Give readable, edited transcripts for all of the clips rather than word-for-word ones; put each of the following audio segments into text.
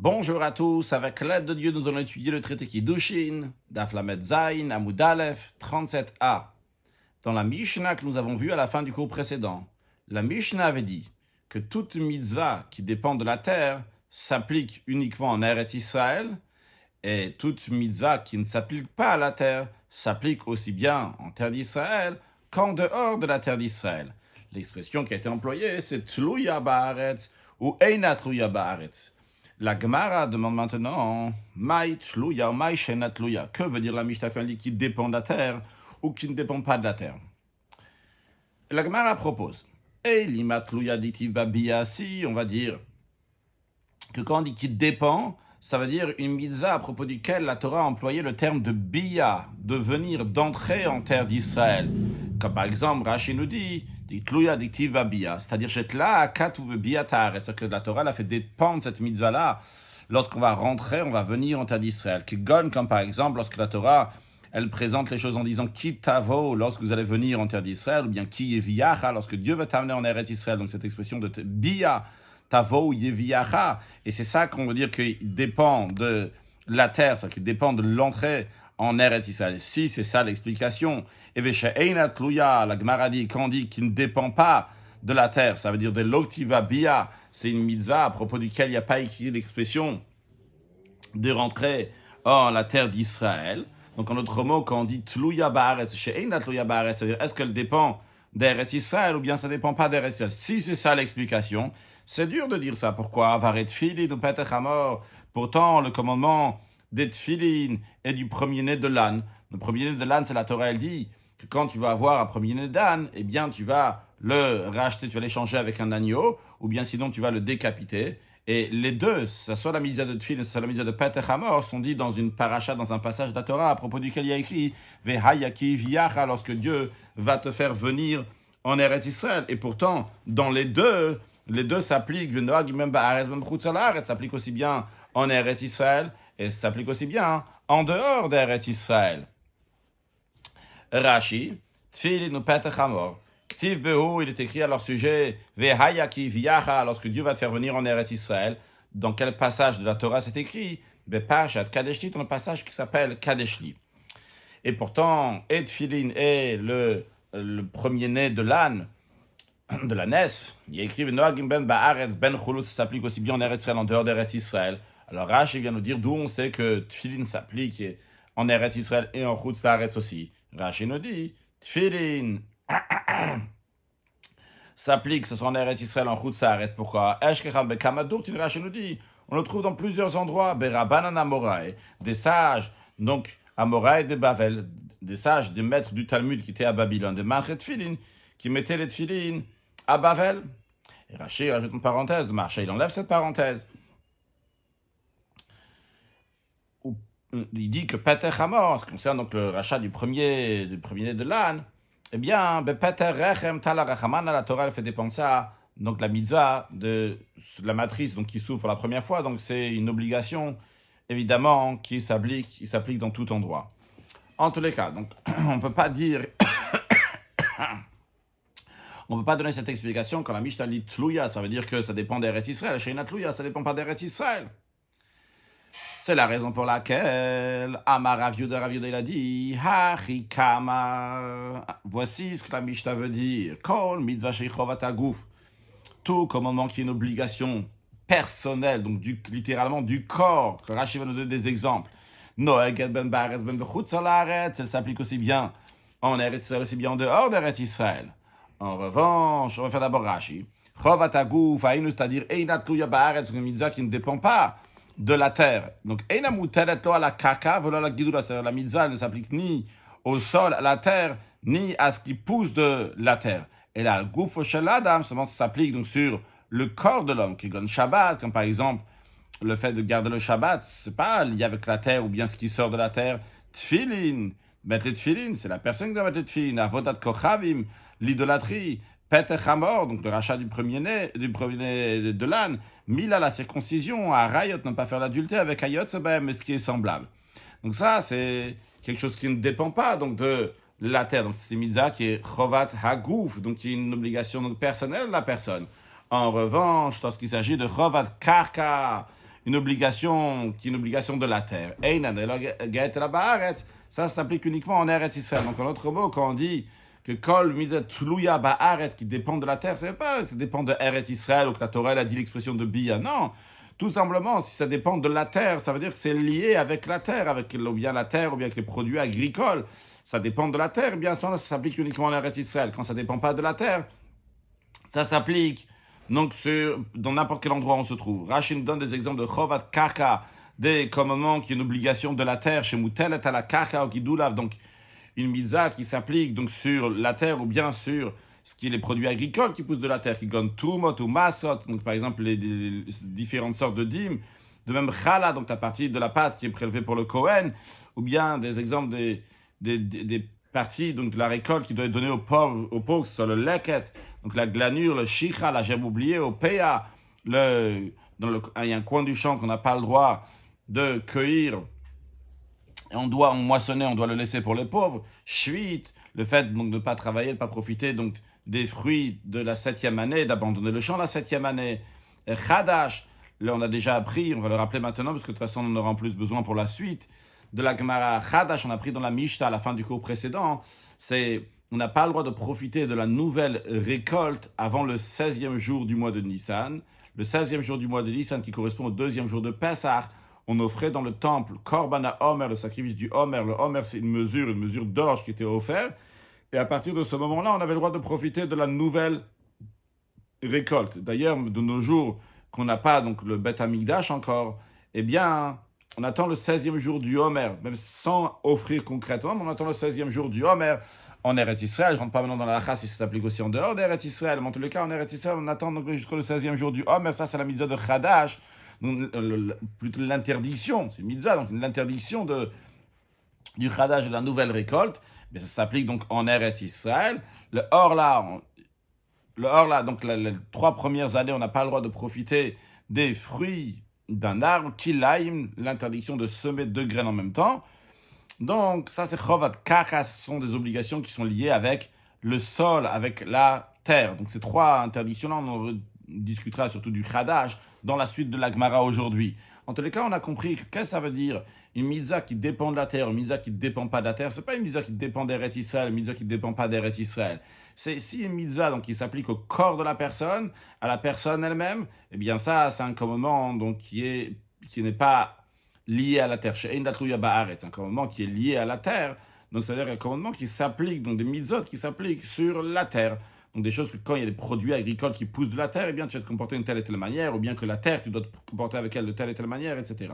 Bonjour à tous, avec l'aide de Dieu, nous allons étudier le traité Kiddushin, Daf Lamed Zayin, Amud Aleph, 37a. Dans la Mishnah que nous avons vue à la fin du cours précédent, la Mishnah avait dit que toute mitzvah qui dépend de la terre s'applique uniquement en Eretz Israël, et toute mitzvah qui ne s'applique pas à la terre s'applique aussi bien en terre d'Israël qu'en dehors de la terre d'Israël. L'expression qui a été employée, c'est Tluya Ba'aretz ou Eina Tluya Ba'aretz. La Gemara demande maintenant Maï Tluya ou Maï Shena Tluya. Que veut dire la Mishnah quand elle dit qui dépend de la terre ou qui ne dépend pas de la terre? La Gemara propose Lima Tluya ditiv babiya. Si on va dire que quand on dit qui dépend, ça veut dire une mitzvah à propos duquel la Torah a employé le terme de biya, de venir, d'entrer en terre d'Israël. Comme par exemple, Rashi nous dit, Tluya diktiv biya, c'est-à-dire Shetla katuv biya ta'aretz, c'est-à-dire que la Torah l'a fait dépendre cette mitzvah-là. Lorsqu'on va rentrer, on va venir en terre d'Israël. Kigon, comme par exemple, lorsque la Torah, elle présente les choses en disant ki tavo, lorsque vous allez venir en terre d'Israël, ou bien ki yeviyacha, lorsque Dieu va t'amener en Eretz Israël. Donc cette expression de biya, Tavo yeviyacha, et c'est ça qu'on veut dire qu'il dépend de la terre, c'est-à-dire qu'il dépend de l'entrée en Eretz Israël. Si c'est ça l'explication, et veshe'eina tluya, la Gemara dit, quand on dit qu'il ne dépend pas de la terre, ça veut dire de l'oktiva bia, c'est une mitzvah à propos duquel il n'y a pas écrit l'expression de rentrer en la terre d'Israël. Donc en d'autres mots, quand on dit tluya ba'aretz, she'eina tluya ba'aretz, c'est-à-dire est-ce qu'elle dépend d'Eretz Israël ou bien ça ne dépend pas d'Eretz Israël? Si c'est ça l'explication, c'est dur de dire ça. Pourquoi? Varet tfilin ou petech hamor. Pourtant, le commandement des tfilin est du premier-né de l'âne. Le premier-né de l'âne, c'est la Torah, elle dit que quand tu vas avoir un premier-né d'âne, eh bien, tu vas le racheter, tu vas l'échanger avec un agneau, ou bien sinon, tu vas le décapiter. Et les deux, ça soit la mitzvah de tfilin, ça soit la mitzvah de petech hamor, sont dit dans une paracha, dans un passage de la Torah, à propos duquel il y a écrit Vehayaki viyacha, lorsque Dieu va te faire venir en Eretz Israël. Et pourtant, dans les deux s'appliquent, s'applique aussi bien en Eretz Israël et s'applique aussi bien en dehors d'Eretz Israël. Rashi, Tfilin ou Petech Hamor, Ktiv Behu, il est écrit à leur sujet, Vehayaki viyacha, lorsque Dieu va te faire venir en Eretz Israël. Dans quel passage de la Torah c'est écrit? Bepashat Kadeshli, dans le passage qui s'appelle Kadeshli. Et pourtant, et Tfilin est le premier-né de l'âne, de la Ness, il y a écrit Noagim ben Ba'aretz ben Chulutz, ça s'applique aussi bien en Eretz Israël, en dehors d'Eretz Israël. Alors Rashi vient nous dire d'où on sait que Tfilin s'applique en Eretz Israël et en Chutz La'aretz aussi. Rashi nous dit Tfilin s'applique, que ce soit en Eretz Israël, en Chutz La'aretz. Pourquoi? Eshkecham bekamadot, Rashi nous dit, on le trouve dans plusieurs endroits, Berabanan Amoraï, des sages, donc Amoraï de Bavel, des sages, des maîtres du Talmud qui étaient à Babylone, des Malchet Tfilin, qui mettaient les Tfilin à Bavel. Et Rashi rajoute une parenthèse, le marché, il enlève cette parenthèse. Il dit que Petech Hamor, en ce qui concerne donc le rachat du premier-né de l'âne, eh bien, Petech Rechem Talarachaman, la Torah elle fait dépendre ça, donc la mitzvah de la matrice donc, qui s'ouvre pour la première fois, donc c'est une obligation, évidemment, qui s'applique dans tout endroit. En tous les cas, donc, on ne peut pas dire... On ne peut pas donner cette explication quand la Mishnah dit Tluya, ça veut dire que ça dépend d'Eretz Israël. Sheina Tluya, ça ne dépend pas d'Eretz Israël. C'est la raison pour laquelle Amar Rav Yehuda il a dit Hachikama. Voici ce que la Mishnah veut dire. Kol mitzvah sheichovat aguf. Tout commandement qui est une obligation personnelle, donc littéralement du corps. Que Rashi va nous donner des exemples. Noeged ben Ba'aretz ben bechutz la'aretz. Elle s'applique aussi bien en Eretz Israël, aussi bien en dehors d'Eretz Israël. En revanche, on va faire d'abord Rashi. Chovat aguf, c'est-à-dire Eina tluya ba'aretz, une mitzvah qui ne dépend pas de la terre. Donc Eina muteret lo ala kaka, v'lo ala gidula, c'est-à-dire la mitzvah ne s'applique ni au sol, à la terre, ni à ce qui pousse de la terre. Et là, le gufo shel adam, seulement ça s'applique donc sur le corps de l'homme, qui donne Shabbat, comme par exemple le fait de garder le Shabbat, c'est pas lié avec la terre ou bien ce qui sort de la terre. Tfilin, mettre les tfilin, c'est la personne qui doit mettre les tfilin. Avodat kochavim, l'idolâtrie, Petech Hamor, donc le rachat du premier-né de l'âne, Mila, la circoncision, à Rayot, ne pas faire l'adultère avec Ayot, mais ce qui est semblable. Donc ça, c'est quelque chose qui ne dépend pas donc de la terre. Donc c'est mitzvah qui est Chovat Hagouf, donc qui est une obligation donc, personnelle de la personne. En revanche, lorsqu'il s'agit de Chovat Karka, une obligation qui est une obligation de la terre. Ça s'applique uniquement en Eretz Israël. Donc en autre mot, quand on dit que Kol Mitzvah Tluya Ba'aretz qui dépend de la terre, ça dépend de Eretz Israël ou que la Torah a dit l'expression de Bia. Non, tout simplement, si ça dépend de la terre, ça veut dire que c'est lié avec la terre, avec ou bien la terre ou bien avec les produits agricoles. Ça dépend de la terre, bien sûr, ça s'applique uniquement en Eretz Israël. Quand ça ne dépend pas de la terre, ça s'applique donc dans n'importe quel endroit où on se trouve. Rashi nous donne des exemples de Chovat Karka, des commandements qui est une obligation de la terre, chez Moutelet à la Karka ou Kidulav, donc une mitzvah qui s'applique donc sur la terre ou bien sur ce qui est les produits agricoles qui poussent de la terre, qui donnent Tumot ou Masot, donc par exemple les différentes sortes de dîmes, de même Chala, donc la partie de la pâte qui est prélevée pour le Kohen, ou bien des exemples des parties donc de la récolte qui doit être donnée aux pauvres, sur le leket, donc la glanure, le shicha, la gerbe oubliée, au peya, il y a un coin du champ qu'on n'a pas le droit de cueillir, et on doit moissonner, on doit le laisser pour les pauvres. Shvit, le fait donc de ne pas travailler, de ne pas profiter donc des fruits de la 7e année, d'abandonner le champ la 7e année. Et Chadash, là on a déjà appris, on va le rappeler maintenant parce que de toute façon on en aura en plus besoin pour la suite. De la Gemara Chadash, on a appris dans la Mishnah à la fin du cours précédent, on n'a pas le droit de profiter de la nouvelle récolte avant le 16e jour du mois de Nissan. Le 16e jour du mois de Nissan qui correspond au 2e jour de Pessah, on offrait dans le temple Korban Homer, le sacrifice du Homer. Le Homer, c'est une mesure d'orge qui était offerte. Et à partir de ce moment-là, on avait le droit de profiter de la nouvelle récolte. D'ailleurs, de nos jours, qu'on n'a pas donc le Beth Amikdash encore, eh bien, on attend le 16e jour du Homer, même sans offrir concrètement, mais on attend le 16e jour du Homer en Eretz Israël. Je ne rentre pas maintenant dans la halakha si ça s'applique aussi en dehors d'Eretz Israël, mais en tous les cas, en Eretz Israël, on attend donc jusqu'au 16e jour du Homer. Ça, c'est la mitzvah de Chadash. Donc, plutôt l'interdiction, c'est mitzvah, donc l'interdiction du chadash de la nouvelle récolte, mais ça s'applique donc en Eretz Israël. Le Orla, donc les 3 premières années, on n'a pas le droit de profiter des fruits d'un arbre, Kilaim, l'interdiction de semer 2 graines en même temps. Donc ça c'est Chovat Karka, ce sont des obligations qui sont liées avec le sol, avec la terre. Donc ces 3 interdictions-là, on discutera surtout du Chadash dans la suite de la Gemara aujourd'hui. En tous les cas, on a compris qu'est-ce que ça veut dire une mitzvah qui dépend de la terre, une mitzvah qui ne dépend pas de la terre. Ce n'est pas une mitzvah qui dépend d'Eretz Israël, une mitzvah qui ne dépend pas d'Eretz Israël. C'est si une mitzvah donc, qui s'applique au corps de la personne, à la personne elle-même, eh bien ça, c'est un commandement donc, qui n'est pas lié à la terre. C'est un commandement qui est lié à la terre. Donc, c'est-à-dire un commandement qui s'applique, donc des mitzvot qui s'appliquent sur la terre. Donc des choses que quand il y a des produits agricoles qui poussent de la terre, eh bien tu vas te comporter d'une telle et telle manière, ou bien que la terre, tu dois te comporter avec elle de telle et telle manière, etc.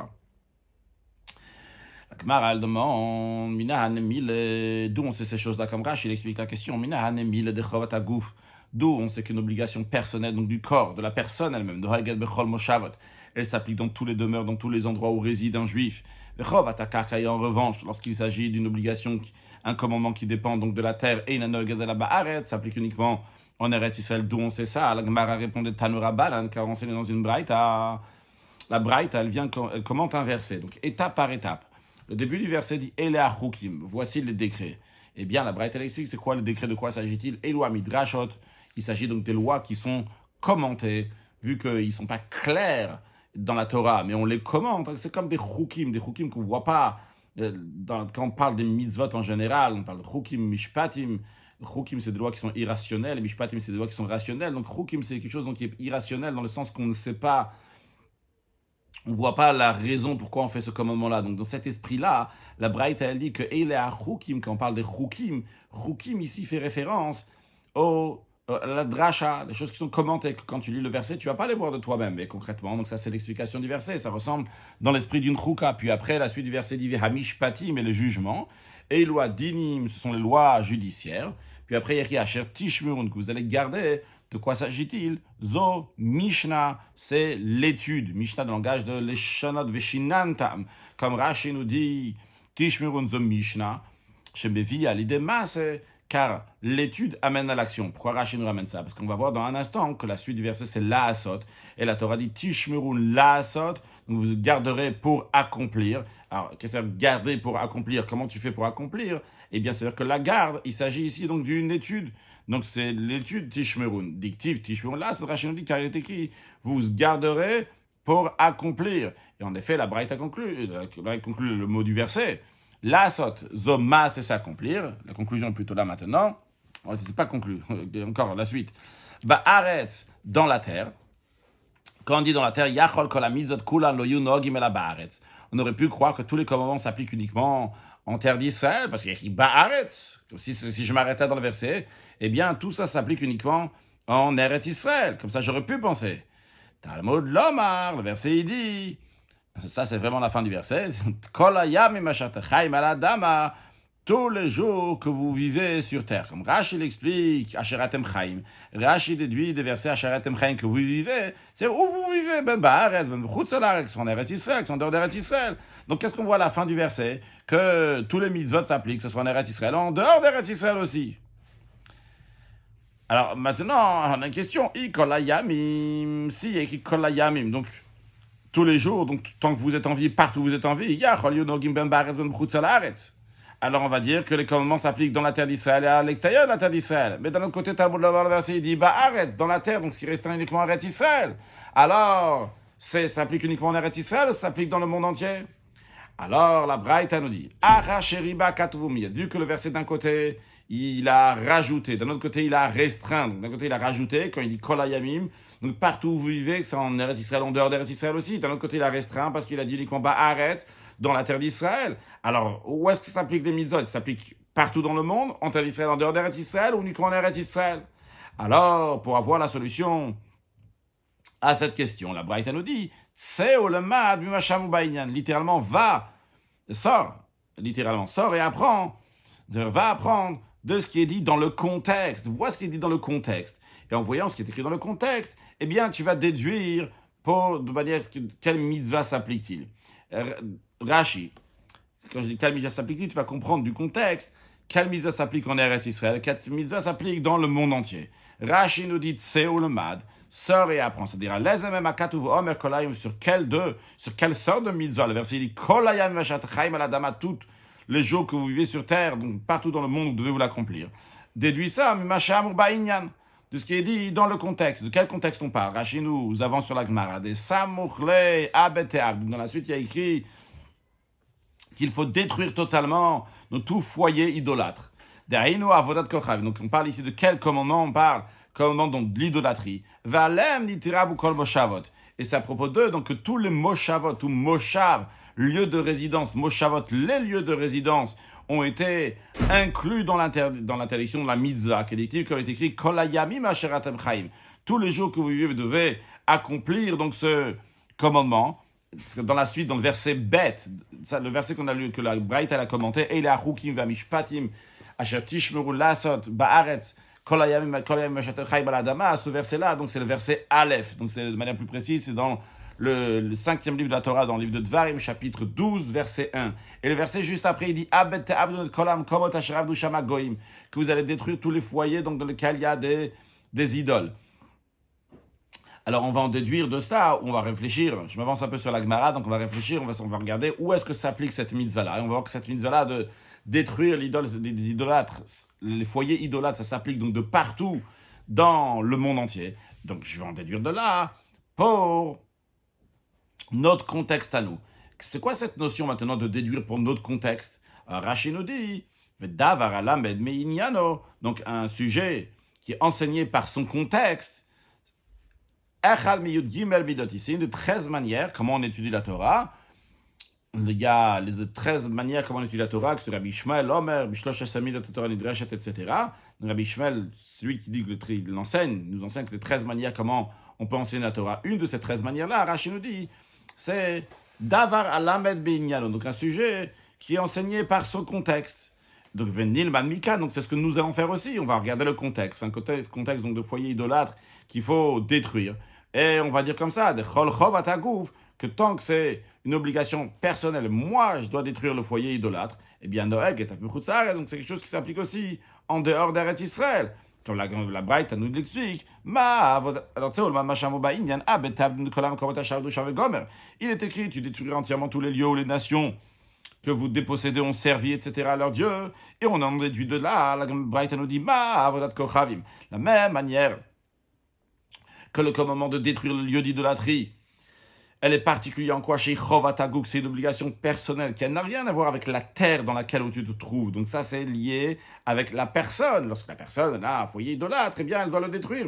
La Gemara, elle demande, Mina hanemil, d'où on sait ces choses-là comme Rashi, il explique la question, Mina hanemil de chovat hagouf, d'où on sait qu'une obligation personnelle, donc du corps, de la personne elle-même, de Haged Bechol Moshavot, elle s'applique dans tous les demeures, dans tous les endroits où réside un juif. Chovat hakarka, en revanche, lorsqu'il s'agit d'une obligation, un commandement qui dépend donc de la terre, et une noged de la ba'aret, s'applique uniquement en Eretz Israël, d'où on sait ça. La Gemara répondait Tanura Balan, car on sait dans une braïta. La braïta, elle commente un verset, donc étape par étape. Le début du verset dit Elea Chukim, voici les décrets. Eh bien, la braïta explique c'est quoi le décret, de quoi s'agit-il? Eloi Midrashot, il s'agit donc des lois qui sont commentées, vu qu'ils ne sont pas clairs dans la Torah, mais on les commente. C'est comme des chukim qu'on ne voit pas. Quand on parle des mitzvot en général, on parle de chukim, mishpatim. Chukim, c'est des lois qui sont irrationnelles, et mishpatim, c'est des lois qui sont rationnelles. Donc chukim, c'est quelque chose donc, qui est irrationnel dans le sens qu'on ne sait pas, on ne voit pas la raison pourquoi on fait ce commandement-là. Donc dans cet esprit-là, la Braïta, elle dit que Elea chukim, quand on parle des chukim ici fait référence la drasha, les choses qui sont commentées. Quand tu lis le verset, tu ne vas pas les voir de toi-même. Mais concrètement, donc ça c'est l'explication du verset. Ça ressemble dans l'esprit d'une chouka. Puis après, la suite du verset dit Hamish patim et le jugement. Et les lois dinim, ce sont les lois judiciaires. Puis après, il y a Asher Tishmurun, que vous allez garder. De quoi s'agit-il? Zo Mishnah, c'est l'étude. Mishnah, dans le langage de l'Eshonot Veshinantam. Comme Rashi nous dit Tishmurun Zo Mishnah, Shebevi Alidema, c'est car l'étude amène à l'action. Pourquoi Rashi nous ramène ça? Parce qu'on va voir dans un instant que la suite du verset c'est la'asot. Et la Torah dit Tishmerun la'asot, donc vous garderez pour accomplir. Alors, qu'est-ce que ça veut dire garder pour accomplir? Comment tu fais pour accomplir? Eh bien, c'est-à-dire que la garde, il s'agit ici donc d'une étude. Donc, c'est l'étude Tishmerun. Dictive Tishmerun la'asot. Rashi nous dit car il est écrit vous garderez pour accomplir. Et en effet, la Braïta conclut le mot du verset. Lasot, zoma, c'est s'accomplir. La conclusion est plutôt là maintenant. C'est pas conclu, encore la suite. Ba'aretz, dans la terre. Quand on dit dans la terre, Yachol kol hamizot kulan lo yu nogim ela ba'aretz. On aurait pu croire que tous les commandements s'appliquent uniquement en terre d'Israël, parce qu'il y a écrit ba'aretz. Si je m'arrêtais dans le verset, eh bien, tout ça s'applique uniquement en Eretz Israël. Comme ça, j'aurais pu penser. Talmud Lomar, le verset, il dit, ça, c'est vraiment la fin du verset. Kol hayamim asher techaim al adama. Tous les jours que vous vivez sur terre. Comme Rashi l'explique, Asheratem Chaim. Rashi déduit des versets Asheratem Chaim que vous vivez, c'est où vous vivez, ben Ba'aretz, ben Chutzalar, qui sont en Eretz Israël, qui sont en dehors d'Eretz Israël. Donc qu'est-ce qu'on voit à la fin du verset? Que tous les mitzvot s'appliquent, que ce soit en Eretz Israël, en dehors d'Eretz Israël aussi. Alors maintenant, on a une question. I kolayamim. Si, il y a écrit kolayamim, donc tous les jours, donc tant que vous êtes en vie, partout où vous êtes en vie, ya chol yonogim ben Ba'aretz, ben Chutzalaretz. Alors on va dire que les commandements s'appliquent dans la terre d'Israël et à l'extérieur de la terre d'Israël. Mais d'un autre côté, Talmud Lomar, le verset, il dit Ba'aretz, dans la terre, donc ce qui restreint uniquement à Eretz Israël. Alors, ça s'applique uniquement en Eretz Israël ou ça s'applique dans le monde entier? Alors la Braïta nous dit Aracheriba katuvum. Il a dit que le verset d'un côté, il a rajouté, d'un autre côté, il a restreint. Donc d'un côté, il a rajouté, quand il dit Kol hayamim, donc partout où vous vivez, que c'est en Eretz Israël, en dehors d'Eretz Israël aussi. D'un autre côté, il a restreint parce qu'il a dit uniquement Ba'aretz, dans la terre d'Israël. Alors, où est-ce que ça s'applique les mitzvot? Ça s'applique partout dans le monde, en terre d'Israël, en dehors d'Eretz Israël, ou uniquement en Eretz Israël? Alors, pour avoir la solution à cette question, la Braïta nous dit Tseo lemad mimasham ubainyan. Littéralement, sors et apprends. Va apprendre de ce qui est dit dans le contexte. Vois ce qui est dit dans le contexte. Et en voyant ce qui est écrit dans le contexte, eh bien, tu vas déduire de manière quelle mitzvah s'applique-t-il. Rashi, quand je dis quelle mitzvah s'applique-t-il, tu vas comprendre du contexte quelle mitzvah s'applique en Eretz Israël, quelle mitzvah s'applique dans le monde entier. Rashi nous dit Tseo lemad, sors et apprends. C'est-à-dire, lezemem akatuv omer kolayim, sur quelle sorte de mitzvah. Le verset dit Kolayim vashat chaim al adama, toutes les jours que vous vivez sur terre, donc partout dans le monde, vous devez vous l'accomplir. Déduis ça, mimasham ubainyan, de ce qui est dit dans le contexte. De quel contexte on parle? Rashi nous avance sur la Gemara. Des samuchle abeteab. Dans la suite, il y a écrit qu'il faut détruire totalement tout foyer idolâtre. Derrière avodat kochav. Donc on parle ici de quel commandement? On parle commandement donc de l'idolâtrie. Valem nitirab ou kol moshavot. Et c'est à propos d'eux, donc que tous les moshavot ou moshav, lieux de résidence, moshavot, les lieux de résidence, ont été inclus dans l'interdiction de la mitzvah, qui est écrit Kol hayamim asheratem chaim. Tous les jours que vous vivez, vous devez accomplir donc ce commandement. Parce que dans la suite, dans le verset bête, le verset qu'on a lu, que la Braïta a commenté, Eile hachukim v'amishpatim asher tishmeru lasot ba'aretz kol hayamim asheratem chaim al adama. Ce verset-là, donc c'est le verset Aleph. Donc c'est de manière plus précise, c'est dans le 5e livre de la Torah, dans le livre de Dvarim, chapitre 12, verset 1. Et le verset juste après, il dit que vous allez détruire tous les foyers donc, dans lesquels il y a des idoles. Alors on va en déduire de ça, on va réfléchir. Je m'avance un peu sur la Gemara, donc on va réfléchir, on va regarder où est-ce que s'applique cette mitzvah-là. Et on va voir que cette mitzvah-là de détruire les idolâtres, les foyers idolâtres, ça s'applique donc de partout dans le monde entier. Donc je vais en déduire de là pour notre contexte à nous. C'est quoi cette notion maintenant de déduire pour notre contexte? Rashi nous dit, donc un sujet qui est enseigné par son contexte. C'est une de 13 manières comment on étudie la Torah. Il y a les 13 manières comment on étudie la Torah, que c'est Rabbi Ishmael, Omer, Bishlosh Esamid, Torah Nidreshet, etc. Rabbi Ishmael, celui qui dit qu'il nous enseigne que les 13 manières comment on peut enseigner la Torah. Une de ces 13 manières-là, Rashi nous dit, c'est Davar Alamed Beinyano, donc un sujet qui est enseigné par son contexte. Donc Venil Mika, donc c'est ce que nous allons faire aussi. On va regarder le contexte, un contexte donc de foyer idolâtre qu'il faut détruire. Et on va dire comme ça, que tant que c'est une obligation personnelle, moi je dois détruire le foyer idolâtre, eh bien Noeg est donc c'est quelque chose qui s'applique aussi en dehors d'Eretz Israël. Comme la Braïta nous l'explique, il est écrit, tu détruiras entièrement tous les lieux où les nations que vous dépossédez ont servi, etc., à leur Dieu. Et on en déduit de là, la Braïta nous dit, la même manière que le commandement de détruire le lieu d'idolâtrie Elle est particulière en quoi? Chez Chovataguk, c'est une obligation personnelle qui n'a rien à voir avec la terre dans laquelle tu te trouves. Donc ça, c'est lié avec la personne. Lorsque la personne a un foyer idolâtre, eh bien, elle doit le détruire.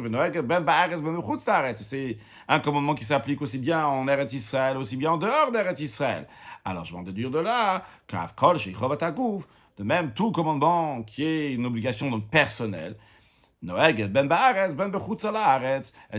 C'est un commandement qui s'applique aussi bien en Eretz Israël, aussi bien en dehors d'Eretz Israël. Alors, je vais en déduire de là, Kav Kol chez Chovataguk, de même, tout commandement qui est une obligation donc personnelle, elle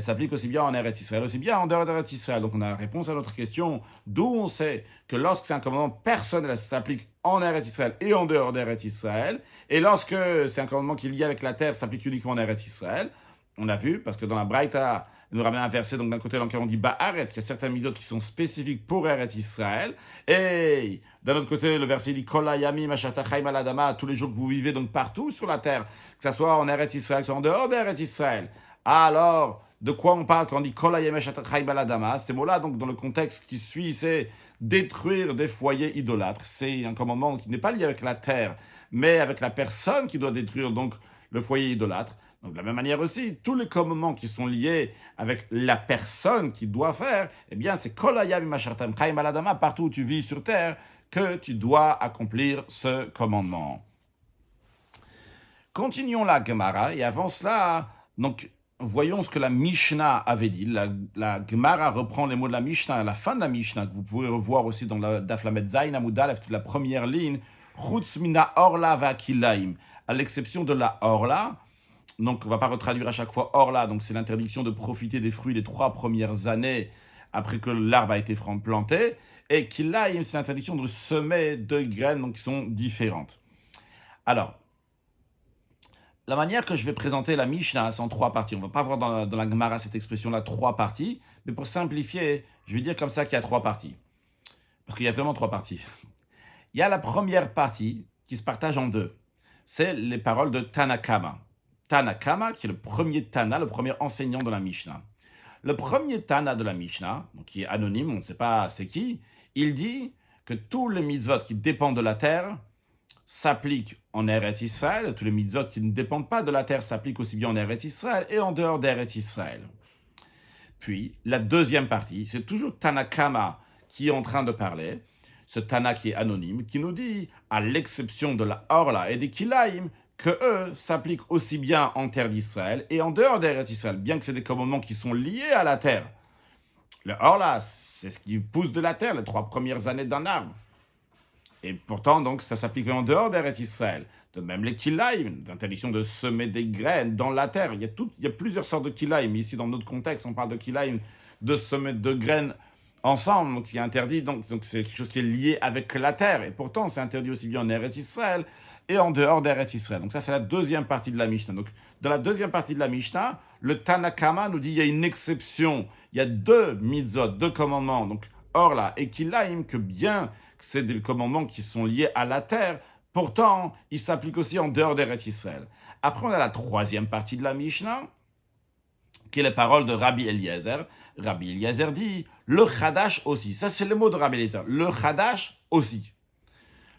s'applique aussi bien en Eretz Israël, aussi bien en dehors d'Eretz Israël. Donc on a la réponse à notre question, d'où on sait que lorsque c'est un commandement personnel, ça s'applique en Eretz Israël et en dehors d'Eretz Israël. Et lorsque c'est un commandement qui est lié avec la terre, ça s'applique uniquement en Eretz Israël. On a vu, parce que dans la Braïta, nous ramène un verset, donc d'un côté dans lequel on dit Ba'aretz, qu'il y a certains mitzvot qui sont spécifiques pour Eretz Israël, et d'un autre côté, le verset dit Kol hayamim asher tachaim al adama, tous les jours que vous vivez donc partout sur la terre, que ce soit en Eretz Israël, que ce soit en dehors d'Eretz Israël. Alors, de quoi on parle quand on dit Kol hayamim asher tachaim al adama? Ces mots-là, donc dans le contexte qui suit, c'est détruire des foyers idolâtres. C'est un commandement qui n'est pas lié avec la terre, mais avec la personne qui doit détruire donc le foyer idolâtre. Donc de la même manière aussi, tous les commandements qui sont liés avec la personne qui doit faire, eh bien c'est Kol hayamim asher tachaim al adama, partout où tu vis sur terre, que tu dois accomplir ce commandement. Continuons la Gemara, et avant cela, donc voyons ce que la Mishnah avait dit. La Gemara reprend les mots de la Mishnah à la fin de la Mishnah, que vous pouvez revoir aussi dans la Daf Lamed Zayin Amud Aleph, toute la première ligne, Chutz mina orla vakilaim, à l'exception de la orla. Donc, on ne va pas retraduire à chaque fois orla, donc c'est l'interdiction de profiter des fruits les 3 premières années après que l'arbre a été planté. Et kilaim, c'est l'interdiction de semer 2 graines, donc qui sont différentes. Alors, la manière que je vais présenter la Mishnah, c'est en 3 parties. On ne va pas voir dans la Gemara cette expression-là 3 parties, mais pour simplifier, je vais dire comme ça qu'il y a 3 parties. Parce qu'il y a vraiment 3 parties. Il y a la première partie qui se partage en 2. C'est les paroles de Tanakama. Tanakama, qui est le premier Tana, le premier enseignant de la Mishnah. Le premier Tana de la Mishnah, donc qui est anonyme, on ne sait pas c'est qui, il dit que tous les mitzvot qui dépendent de la terre s'appliquent en Eretz Israël, tous les mitzvot qui ne dépendent pas de la terre s'appliquent aussi bien en Eretz Israël et en dehors d'Eretz Israël. Puis, la deuxième partie, c'est toujours Tanakama qui est en train de parler, ce Tana qui est anonyme, qui nous dit, à l'exception de la Orla et des Kilaim, que eux s'appliquent aussi bien en terre d'Israël et en dehors d'Eretz Israël, bien que c'est des commandements qui sont liés à la terre. Le Orla, c'est ce qui pousse de la terre, les 3 premières années d'un arbre. Et pourtant, donc, ça s'applique en dehors d'Eretz Israël. De même les Kilaim, l'interdiction de semer des graines dans la terre. Il y a plusieurs sortes de Kilaim. Ici, dans notre contexte, on parle de Kilaim, de semer 2 graines ensemble, donc il est interdit, donc c'est quelque chose qui est lié avec la terre, et pourtant c'est interdit aussi bien en Eretz Israël et en dehors d'Eretz Israël. Donc ça c'est la deuxième partie de la Mishnah. Donc dans la deuxième partie de la Mishnah, le Tanakama nous dit il y a une exception, il y a 2 mitzvot, 2 commandements, donc Orla et Kilaim, que bien que c'est des commandements qui sont liés à la terre, pourtant ils s'appliquent aussi en dehors d'Eretz Israël. Après on a la troisième partie de la Mishnah, qui est les paroles de Rabbi Eliezer. Rabbi Eliezer dit, le Chadash aussi. Ça, c'est le mot de Rabbi Eliezer. Le Chadash aussi.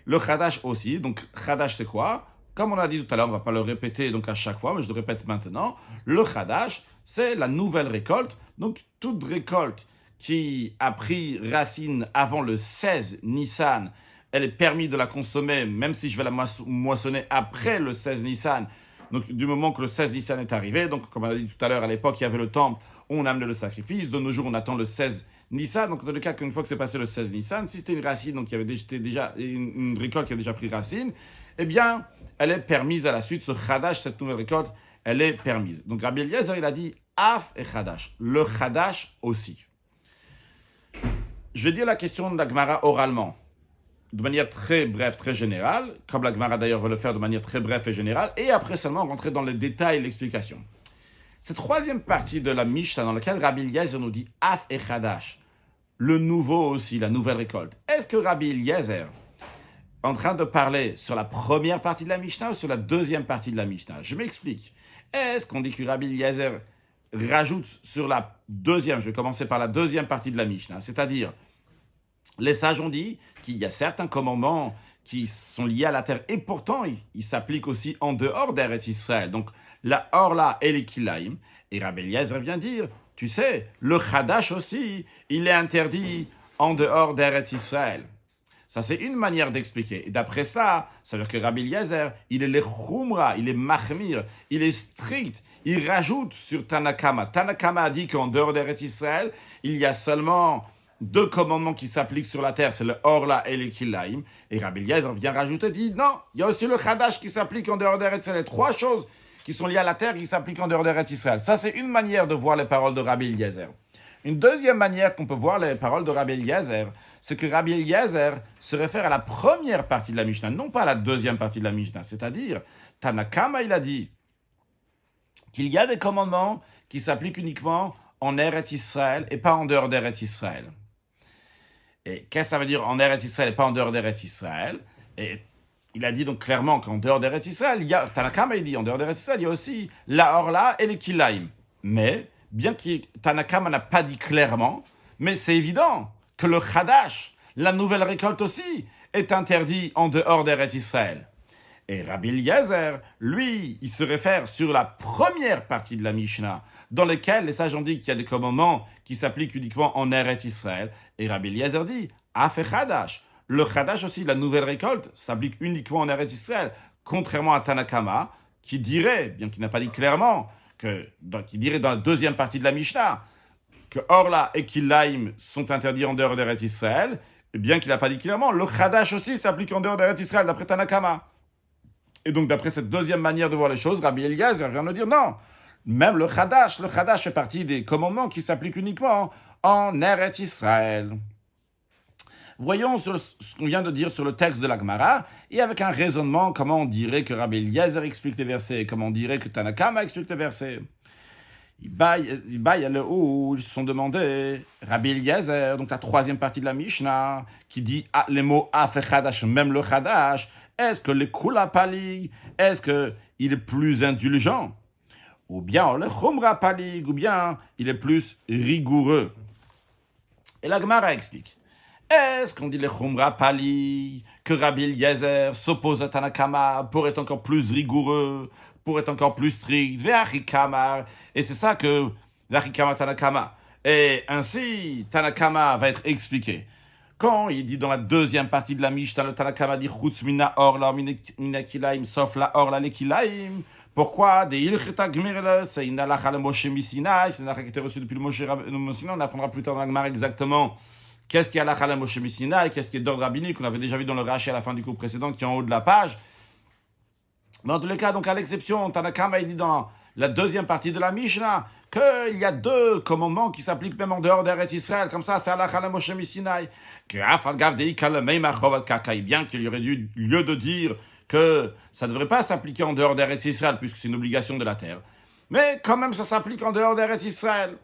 Le Chadash aussi. Donc, Chadash, c'est quoi? Comme on a dit tout à l'heure, on ne va pas le répéter donc à chaque fois, mais je le répète maintenant. Le Chadash, c'est la nouvelle récolte. Donc, toute récolte qui a pris racine avant le 16 Nissan, elle est permis de la consommer, même si je vais la moissonner après le 16 Nissan. Donc, du moment que le 16 Nissan est arrivé, donc comme on a dit tout à l'heure, à l'époque, il y avait le temple, on amenait le sacrifice. De nos jours, on attend le 16 Nissan. Donc, dans le cas qu'une fois que c'est passé le 16 Nissan, si c'était une racine, donc il y avait déjà une récolte qui a déjà pris racine, eh bien, elle est permise à la suite. Ce Chadash, cette nouvelle récolte, elle est permise. Donc, Rabbi Eliezer, il a dit Af et Chadash. Le Chadash aussi. Je vais dire la question de la Gemara oralement, de manière très brève, très générale, comme la Gemara d'ailleurs veut le faire de manière très brève et générale, et après seulement rentrer dans les détails et l'explication. Cette troisième partie de la Mishnah dans laquelle Rabbi Eliezer nous dit Af et Chadash, le nouveau aussi, la nouvelle récolte. Est-ce que Rabbi Eliezer est en train de parler sur la première partie de la Mishnah ou sur la deuxième partie de la Mishnah? Je m'explique. Est-ce qu'on dit que Rabbi Eliezer rajoute sur la deuxième, je vais commencer par la deuxième partie de la Mishnah, c'est-à-dire, les sages ont dit qu'il y a certains commandements qui sont liés à la terre, et pourtant, ils s'appliquent aussi en dehors d'Eretz Israël. Donc, la Orla et les Kilaim, et Rabbi Eliezer vient dire, tu sais, le Chadash aussi, il est interdit en dehors d'Eretz Israël. Ça, c'est une manière d'expliquer. Et d'après ça, ça veut dire que Rabbi Eliezer, il est le Khumra, il est Mahmir, il est strict. Il rajoute sur Tanakama. Tanakama a dit qu'en dehors d'Eretz Israël, il y a seulement 2 commandements qui s'appliquent sur la terre, c'est le Orla et le Kilaim. Et Rabbi Eliezer vient rajouter, dit non, il y a aussi le Chadash qui s'applique en dehors d'Eretz Israël. 3 choses qui sont liées à la terre qui s'appliquent en dehors d'Eretz Israël. Ça, c'est une manière de voir les paroles de Rabbi Eliezer. Une deuxième manière qu'on peut voir les paroles de Rabbi Eliezer, c'est que Rabbi Eliezer se réfère à la première partie de la Mishnah, non pas à la deuxième partie de la Mishnah. C'est-à-dire, Tanakama, il a dit qu'il y a des commandements qui s'appliquent uniquement en Eretz Israël et pas en dehors d'Eretz Israël. Et qu'est-ce que ça veut dire en Eretz Israël et pas en dehors d'Eretz Israël? Et il a dit donc clairement qu'en dehors d'Eretz Israël, il y a, Tanakama, il dit en dehors d'Eretz Israël, il y a aussi la Orla et le Kilaim. Mais, bien que Tanakama n'a pas dit clairement, mais c'est évident que le Chadash, la nouvelle récolte aussi, est interdit en dehors d'Eretz Israël. Et Rabbi Eliezer, lui, il se réfère sur la première partie de la Mishnah, dans laquelle les sages ont dit qu'il y a des commandements qui s'appliquent uniquement en Eretz Israël. Et Rabbi Eliezer dit, Afe Chadash. Le Chadash aussi, la nouvelle récolte, s'applique uniquement en Eretz Israël, contrairement à Tanakama, qui dirait, bien qu'il n'a pas dit clairement, qui dirait dans la deuxième partie de la Mishnah, que Orla et Kilaim sont interdits en dehors d'Eretz Israël, et bien qu'il n'a pas dit clairement, le Chadash aussi s'applique en dehors d'Eretz Israël, d'après Tanakama. Et donc, d'après cette deuxième manière de voir les choses, Rabbi Eliezer vient de dire non. Même le Chadash fait partie des commandements qui s'appliquent uniquement en Eretz Israël. Voyons ce qu'on vient de dire sur le texte de la Gemara, et avec un raisonnement, comment on dirait que Rabbi Eliezer explique les versets, comment on dirait que Tanakama explique les versets. Ils se sont demandés, Rabbi Eliezer, donc la troisième partie de la Mishnah, qui dit les mots Afe Chadash, même le Chadash, est-ce que le Kula Palig, est-ce qu'il est plus indulgent? Ou bien le Chumra Palig, ou bien il est plus rigoureux? Et la Gemara explique. Est-ce qu'on dit le Chumra Palig, que Rabbi Eliezer s'oppose à Tanakama pour être encore plus rigoureux, pour être encore plus strict, Ve'achikamar, et c'est ça que Ve'achikamar Tanakama. Et ainsi, Tanakama va être expliqué. Quand il dit dans la deuxième partie de la Mishnah, le Tanakama dit Chutz mina orla mina kilaim, sauf la orla les kilaim. Pourquoi? Des ilcheta gmirle, c'est une halakha le Moshe Misinaï, c'est une halakha qui était reçue depuis le Moshe Misinaï. On apprendra plus tard dans la Gemara exactement qu'est-ce qui est halakha le Moshe Misinaï, qu'est-ce qui est d'ordre rabbinique, qu'on avait déjà vu dans le Rashi à la fin du cours précédent, qui est en haut de la page. Mais en tous les cas, donc à l'exception, Tanakama il dit dans la deuxième partie de la Mishnah qu'il y a 2 commandements qui s'appliquent même en dehors d'Eretz Israël. Comme ça, c'est halakha le Moshe Misinaï. Bien qu'il y aurait dû lieu de dire que ça ne devrait pas s'appliquer en dehors d'Eretz Israël, puisque c'est une obligation de la terre. Mais quand même, ça s'applique en dehors d'Eretz Israël.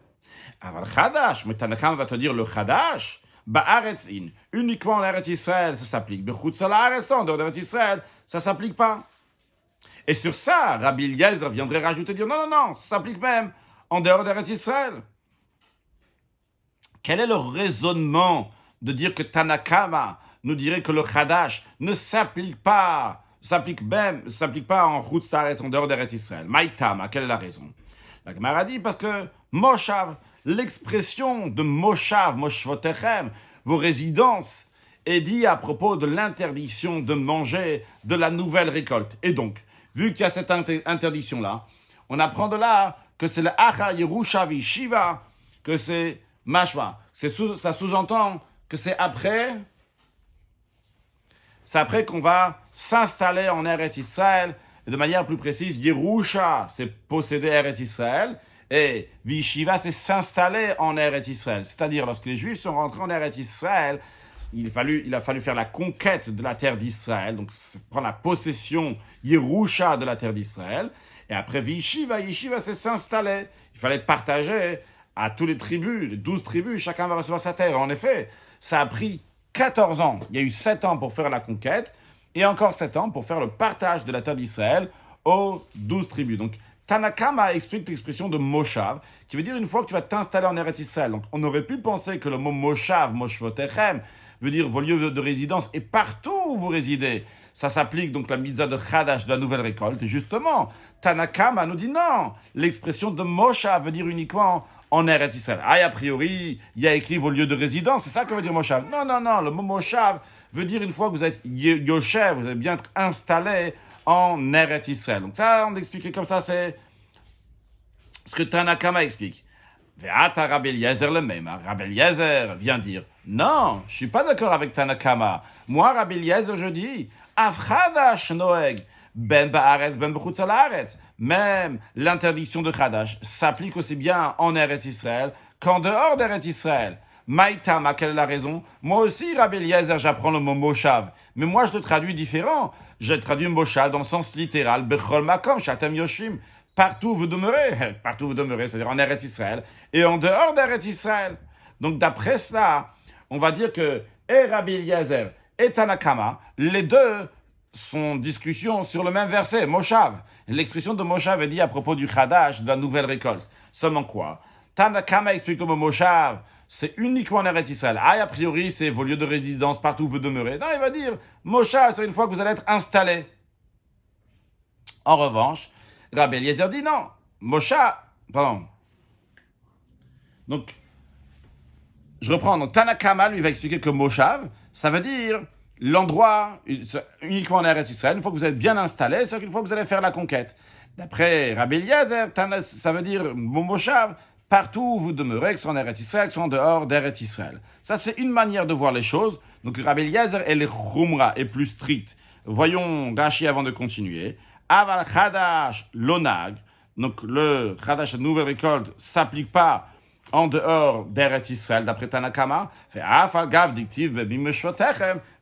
Aval Chadash, mais Tanakama va te dire le Chadash, Ba'aretzin, uniquement en Eretz Israël, ça s'applique. Bechutz ha'aretz, en dehors d'Eretz Israël, ça s'applique pas. Et sur ça, Rabbi Eliezer viendrait rajouter, dire non, ça s'applique même en dehors d'Eretz Israël. Quel est le raisonnement de dire que Tanakama nous dirait que le Chadash ne s'applique pas en Chutz ha'aretz, en dehors d'Eretz Israël? Maïtama, quelle est la raison? La Gemara dit parce que Moshav, l'expression de Moshav, Moshvotechem, vos résidences, est dit à propos de l'interdiction de manger de la nouvelle récolte. Et donc, vu qu'il y a cette interdiction-là, on apprend de là que c'est le Acha Yerushavi Shiva, que c'est Mashma. Ça sous-entend que c'est après qu'on va s'installer en Eretz Israël, et de manière plus précise, Yerusha, c'est posséder Eretz Israël, et Vishiva, c'est s'installer en Eretz Israël. C'est-à-dire, lorsque les Juifs sont rentrés en Eretz Israël, il a fallu faire la conquête de la terre d'Israël, donc prendre la possession Yerusha de la terre d'Israël, et après Yeshiva, c'est s'installer. Il fallait partager à toutes les tribus, les 12 tribus, chacun va recevoir sa terre. En effet, ça a pris 14 ans. Il y a eu 7 ans pour faire la conquête, et encore 7 ans pour faire le partage de la terre d'Israël aux 12 tribus. Donc, Tanakama explique l'expression de Moshav, qui veut dire une fois que tu vas t'installer en Eretz Israël. Donc, on aurait pu penser que le mot Moshav, Moshvotechem, veut dire vos lieux de résidence, et partout où vous résidez. Ça s'applique donc la mitzvah de Chadash, de la nouvelle récolte. Et justement, Tanakama nous dit non. L'expression de Moshav veut dire uniquement en Eretz Israël. Ah, a priori, il y a écrit vos lieux de résidence, c'est ça que veut dire Moshav. Non, non, non, le mot Moshav veut dire une fois que vous êtes Yoshev, vous allez bien être installé en Eretz Israël. Donc ça, on explique comme ça, c'est ce que Tanakama explique. Ve'ata Rabbi Eliezer le même. Rabbi Eliezer vient dire, non, je suis pas d'accord avec Tanakama. Moi, Rabbi Eliezer, je dis, Afchadash Noeg, ben ba'aretz, ben b'chutz ha'aretz. Même l'interdiction de Chadash s'applique aussi bien en Eretz Israël qu'en dehors d'Eretz Israël. Maïtama, quelle est la raison? Moi aussi, Rabbi Eliezer, j'apprends le mot Moshav. Mais moi, je le traduis différent. Je traduis Moshav dans le sens littéral. Bechol makom, shatem yoshim. Partout où vous demeurez. Partout où vous demeurez, c'est-à-dire en Eretz Israël. Et en dehors d'Eretz Israël. Donc, d'après cela, on va dire que et Rabbi Eliezer et Tanakama, les deux sont discussion sur le même verset, Moshav. L'expression de Moshav est dit à propos du Chadash, de la nouvelle récolte. Seulement quoi? Tanakama explique le mot Moshav, c'est uniquement en Eretz Israël. Ah, a priori, c'est vos lieux de résidence partout où vous demeurez. Non, il va dire, Moshav, c'est une fois que vous allez être installé. En revanche, Rabbi Eliezer dit non. Moshav, pardon. Donc, je reprends. Donc, Tanakama, lui, va expliquer que Moshav, ça veut dire l'endroit uniquement en Eretz Israël, une fois que vous êtes bien installé, c'est une fois que vous allez faire la conquête. D'après Rabbi Eliezer, ça veut dire Moshav, partout où vous demeurez, que ce soit en Eretz Israël, que ce soit en dehors d'Eretz Israël. Ça, c'est une manière de voir les choses. Donc, Rabbi Eliezer et les Chumra est plus strict. Voyons Rashi avant de continuer. Aval Chadash Lonag, donc le Chadash, la nouvelle récolte, s'applique pas en dehors d'Eretz Israël, d'après Tanakama,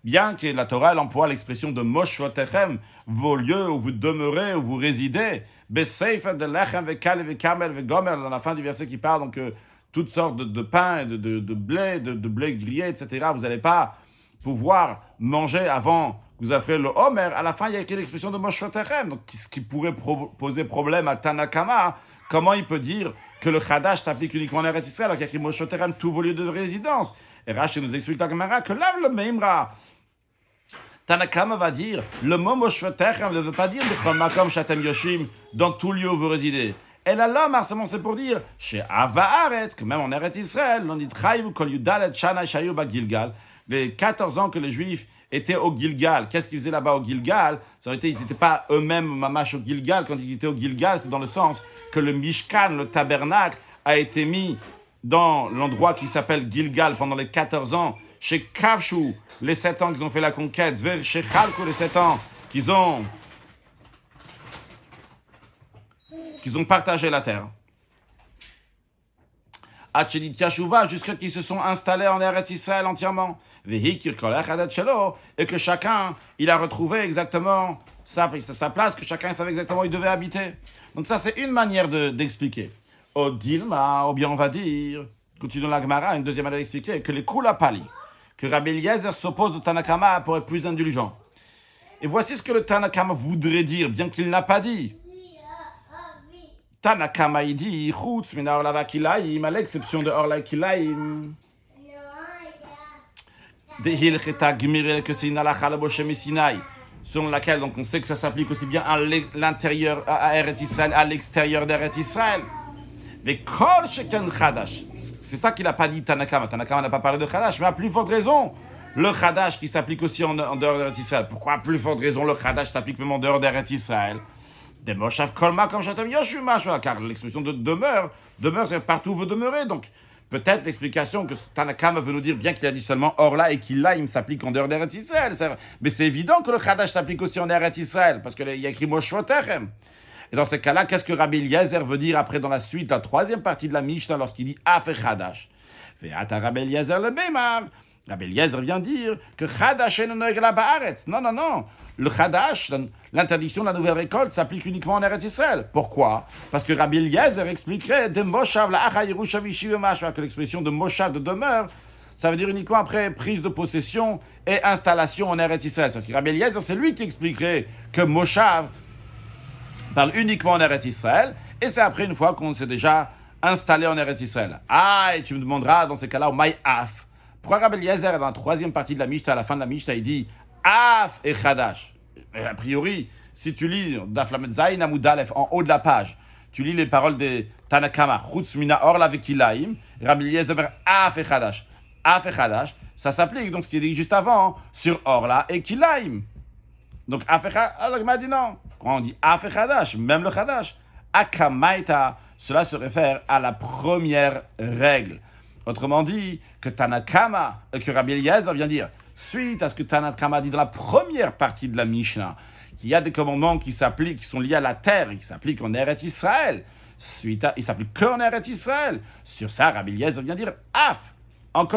bien que la Torah emploie l'expression de Moshvotechem, vos lieux où vous demeurez, où vous résidez, dans la fin du verset qui parle, donc toutes sortes de pain, de blé grillé, etc. Vous n'allez pas pouvoir manger avant que vous avez fait le Homer. À la fin, il y a écrit l'expression de Moshvotechem, donc ce qui pourrait poser problème à Tanakama. Comment il peut dire que le Chadash s'applique uniquement en Eretz Israël, alors qu'il y a écrit Moshoterem, tous vos lieux de résidence? Et Rashi nous explique la Gemara que là, le Meimra, Tanakama va dire, le mot Moshoterem ne veut pas dire Bechol Makom Shatem Yoshim, dans tout lieu où vous résidez. Et là, l'homme, c'est pour dire, chez Avaaretz, que même en Eretz Israël, on dit Chayiv Kol Yudalet Shana Shayu Gilgal, les 14 ans que les Juifs étaient au Gilgal. Qu'est-ce qu'ils faisaient là-bas au Gilgal? Ça aurait été, ils n'étaient pas eux-mêmes mamash au Gilgal. Quand ils étaient au Gilgal, c'est dans le sens que le Mishkan, le tabernacle, a été mis dans l'endroit qui s'appelle Gilgal pendant les 14 ans. Chez Kavshu, les 7 ans qu'ils ont fait la conquête. Chez Chalko, les 7 ans qu'ils ont partagé la terre. Jusqu'à qu'ils se sont installés en Eretz Israël entièrement. Et que chacun, il a retrouvé exactement sa place, que chacun savait exactement où il devait habiter. Donc ça, c'est une manière d'expliquer. Au Dilma, ou bien on va dire, continuons la Gemara, une deuxième manière d'expliquer, que les Kula Pali, que Rabbi Eliezer s'oppose au Tanakama pour être plus indulgent. Et voici ce que le Tanakama voudrait dire, bien qu'il n'a pas dit. Tanakama, il dit, Chutz min Orla Kilaim, à l'exception de Orla Kilaim. Selon laquelle, donc on sait que ça s'applique aussi bien à l'intérieur, à Eretz Israël, à l'extérieur d'Eretz Israël. C'est ça qu'il n'a pas dit Tanakama. Tanakama n'a pas parlé de Chadash, mais à plus forte raison, le Chadash qui s'applique aussi en dehors d'Eretz Israël. Pourquoi à plus forte raison le Chadash s'applique même en dehors d'Eretz Israël? Des Moshav Kolma comme Shatem Yoshim, car l'expression de demeure, c'est partout où vous demeurez. Donc, peut-être l'explication que Tanakama veut nous dire, bien qu'il a dit seulement Orla et qu'il là, il s'applique en dehors d'Eretz Israël. Mais c'est évident que le Chadash s'applique aussi en Eretz Israël, parce qu'il y a écrit Moshvotechem. Et dans ces cas-là, qu'est-ce que Rabbi Eliezer veut dire après dans la suite, la troisième partie de la Mishnah, lorsqu'il dit Afe Chadash? Ve'ata Rabbi Eliezer le Beimar. Rabbi Eliezer vient dire que Chadash est noeg la ba'aretz. Non. Le Chadash, l'interdiction de la nouvelle récolte, s'applique uniquement en Eretz Israël. Pourquoi? Parce que Rabbi Eliezer expliquerait de Moshav la Acha Yerushav Yishiv Mashva, que l'expression de Moshav, de demeure, ça veut dire uniquement après prise de possession et installation en Eretz Israël. C'est-à-dire que Rabbi Eliezer, c'est lui qui expliquerait que Moshav parle uniquement en Eretz Israël, et c'est après une fois qu'on s'est déjà installé en Eretz Israël. Ah, et tu me demanderas dans ces cas-là, au Maïaf. Pourquoi Rabbi Eliezer, dans la troisième partie de la Mishnah, à la fin de la Mishnah, il dit Af et Chadash? A priori, si tu lis Daf Lamed Zayin Amud Aleph, en haut de la page, tu lis les paroles de Tanakama, Chutz mina orla vekilaim, Rabbi Eliezer af echadash. Af echadash, ça s'applique, donc ce qu'il dit juste avant, sur orla et kilaim. Donc af echadash, alors il m'a dit non. Quand on dit af echadash, même le chadash, akamaita, cela se réfère à la première règle. Autrement dit, que Tanakama, que Rabbi Eliezer vient dire, suite à ce que Tanakama dit dans la première partie de la Mishnah, qu'il y a des commandements qui s'appliquent, qui sont liés à la terre, et qui s'appliquent en Eretz Israël. Ils s'appliquent qu'en Eretz Israël. Sur ça, Rabbi Eliezer vient dire af.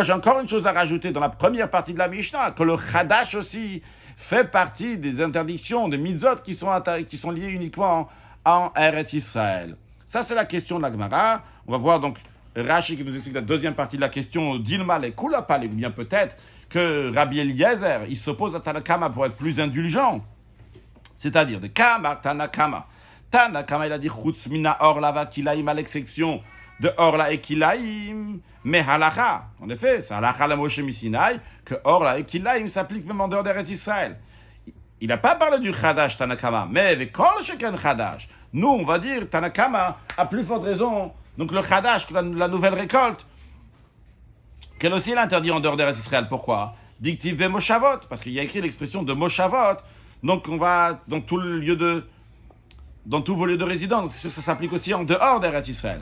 J'ai encore une chose à rajouter dans la première partie de la Mishnah, que le Chadash aussi fait partie des interdictions, des mitzvot qui sont liées uniquement en Eretz Israël. Ça, c'est la question de la Gemara. On va voir donc Rashi qui nous explique la deuxième partie de la question d'Ilma et Kulapal, ou bien peut-être que Rabbi Eliezer, il s'oppose à Tanakama pour être plus indulgent. C'est-à-dire, de Kama, Tanakama. Tanakama, il a dit Chutz mina orla va kilaim, à l'exception de orla et kilaim, mais halacha. En effet, c'est halacha la Moshe Misinaï, que orla et kilaim s'appliquent même en dehors d'Eretz Israël. Il n'a pas parlé du Chadash Tanakama, mais avec Kol Sheken Chadash. Nous, on va dire Tanakama, à plus forte raison. Donc le Chadash, la nouvelle récolte, qu'elle aussi est interdite en dehors d'Eretz Israël. Pourquoi? Dictive ve Moshavot, parce qu'il y a écrit l'expression de Moshavot. Donc on va dans tout vos lieux de résidence. Donc c'est sûr que ça s'applique aussi en dehors d'Eretz Israël.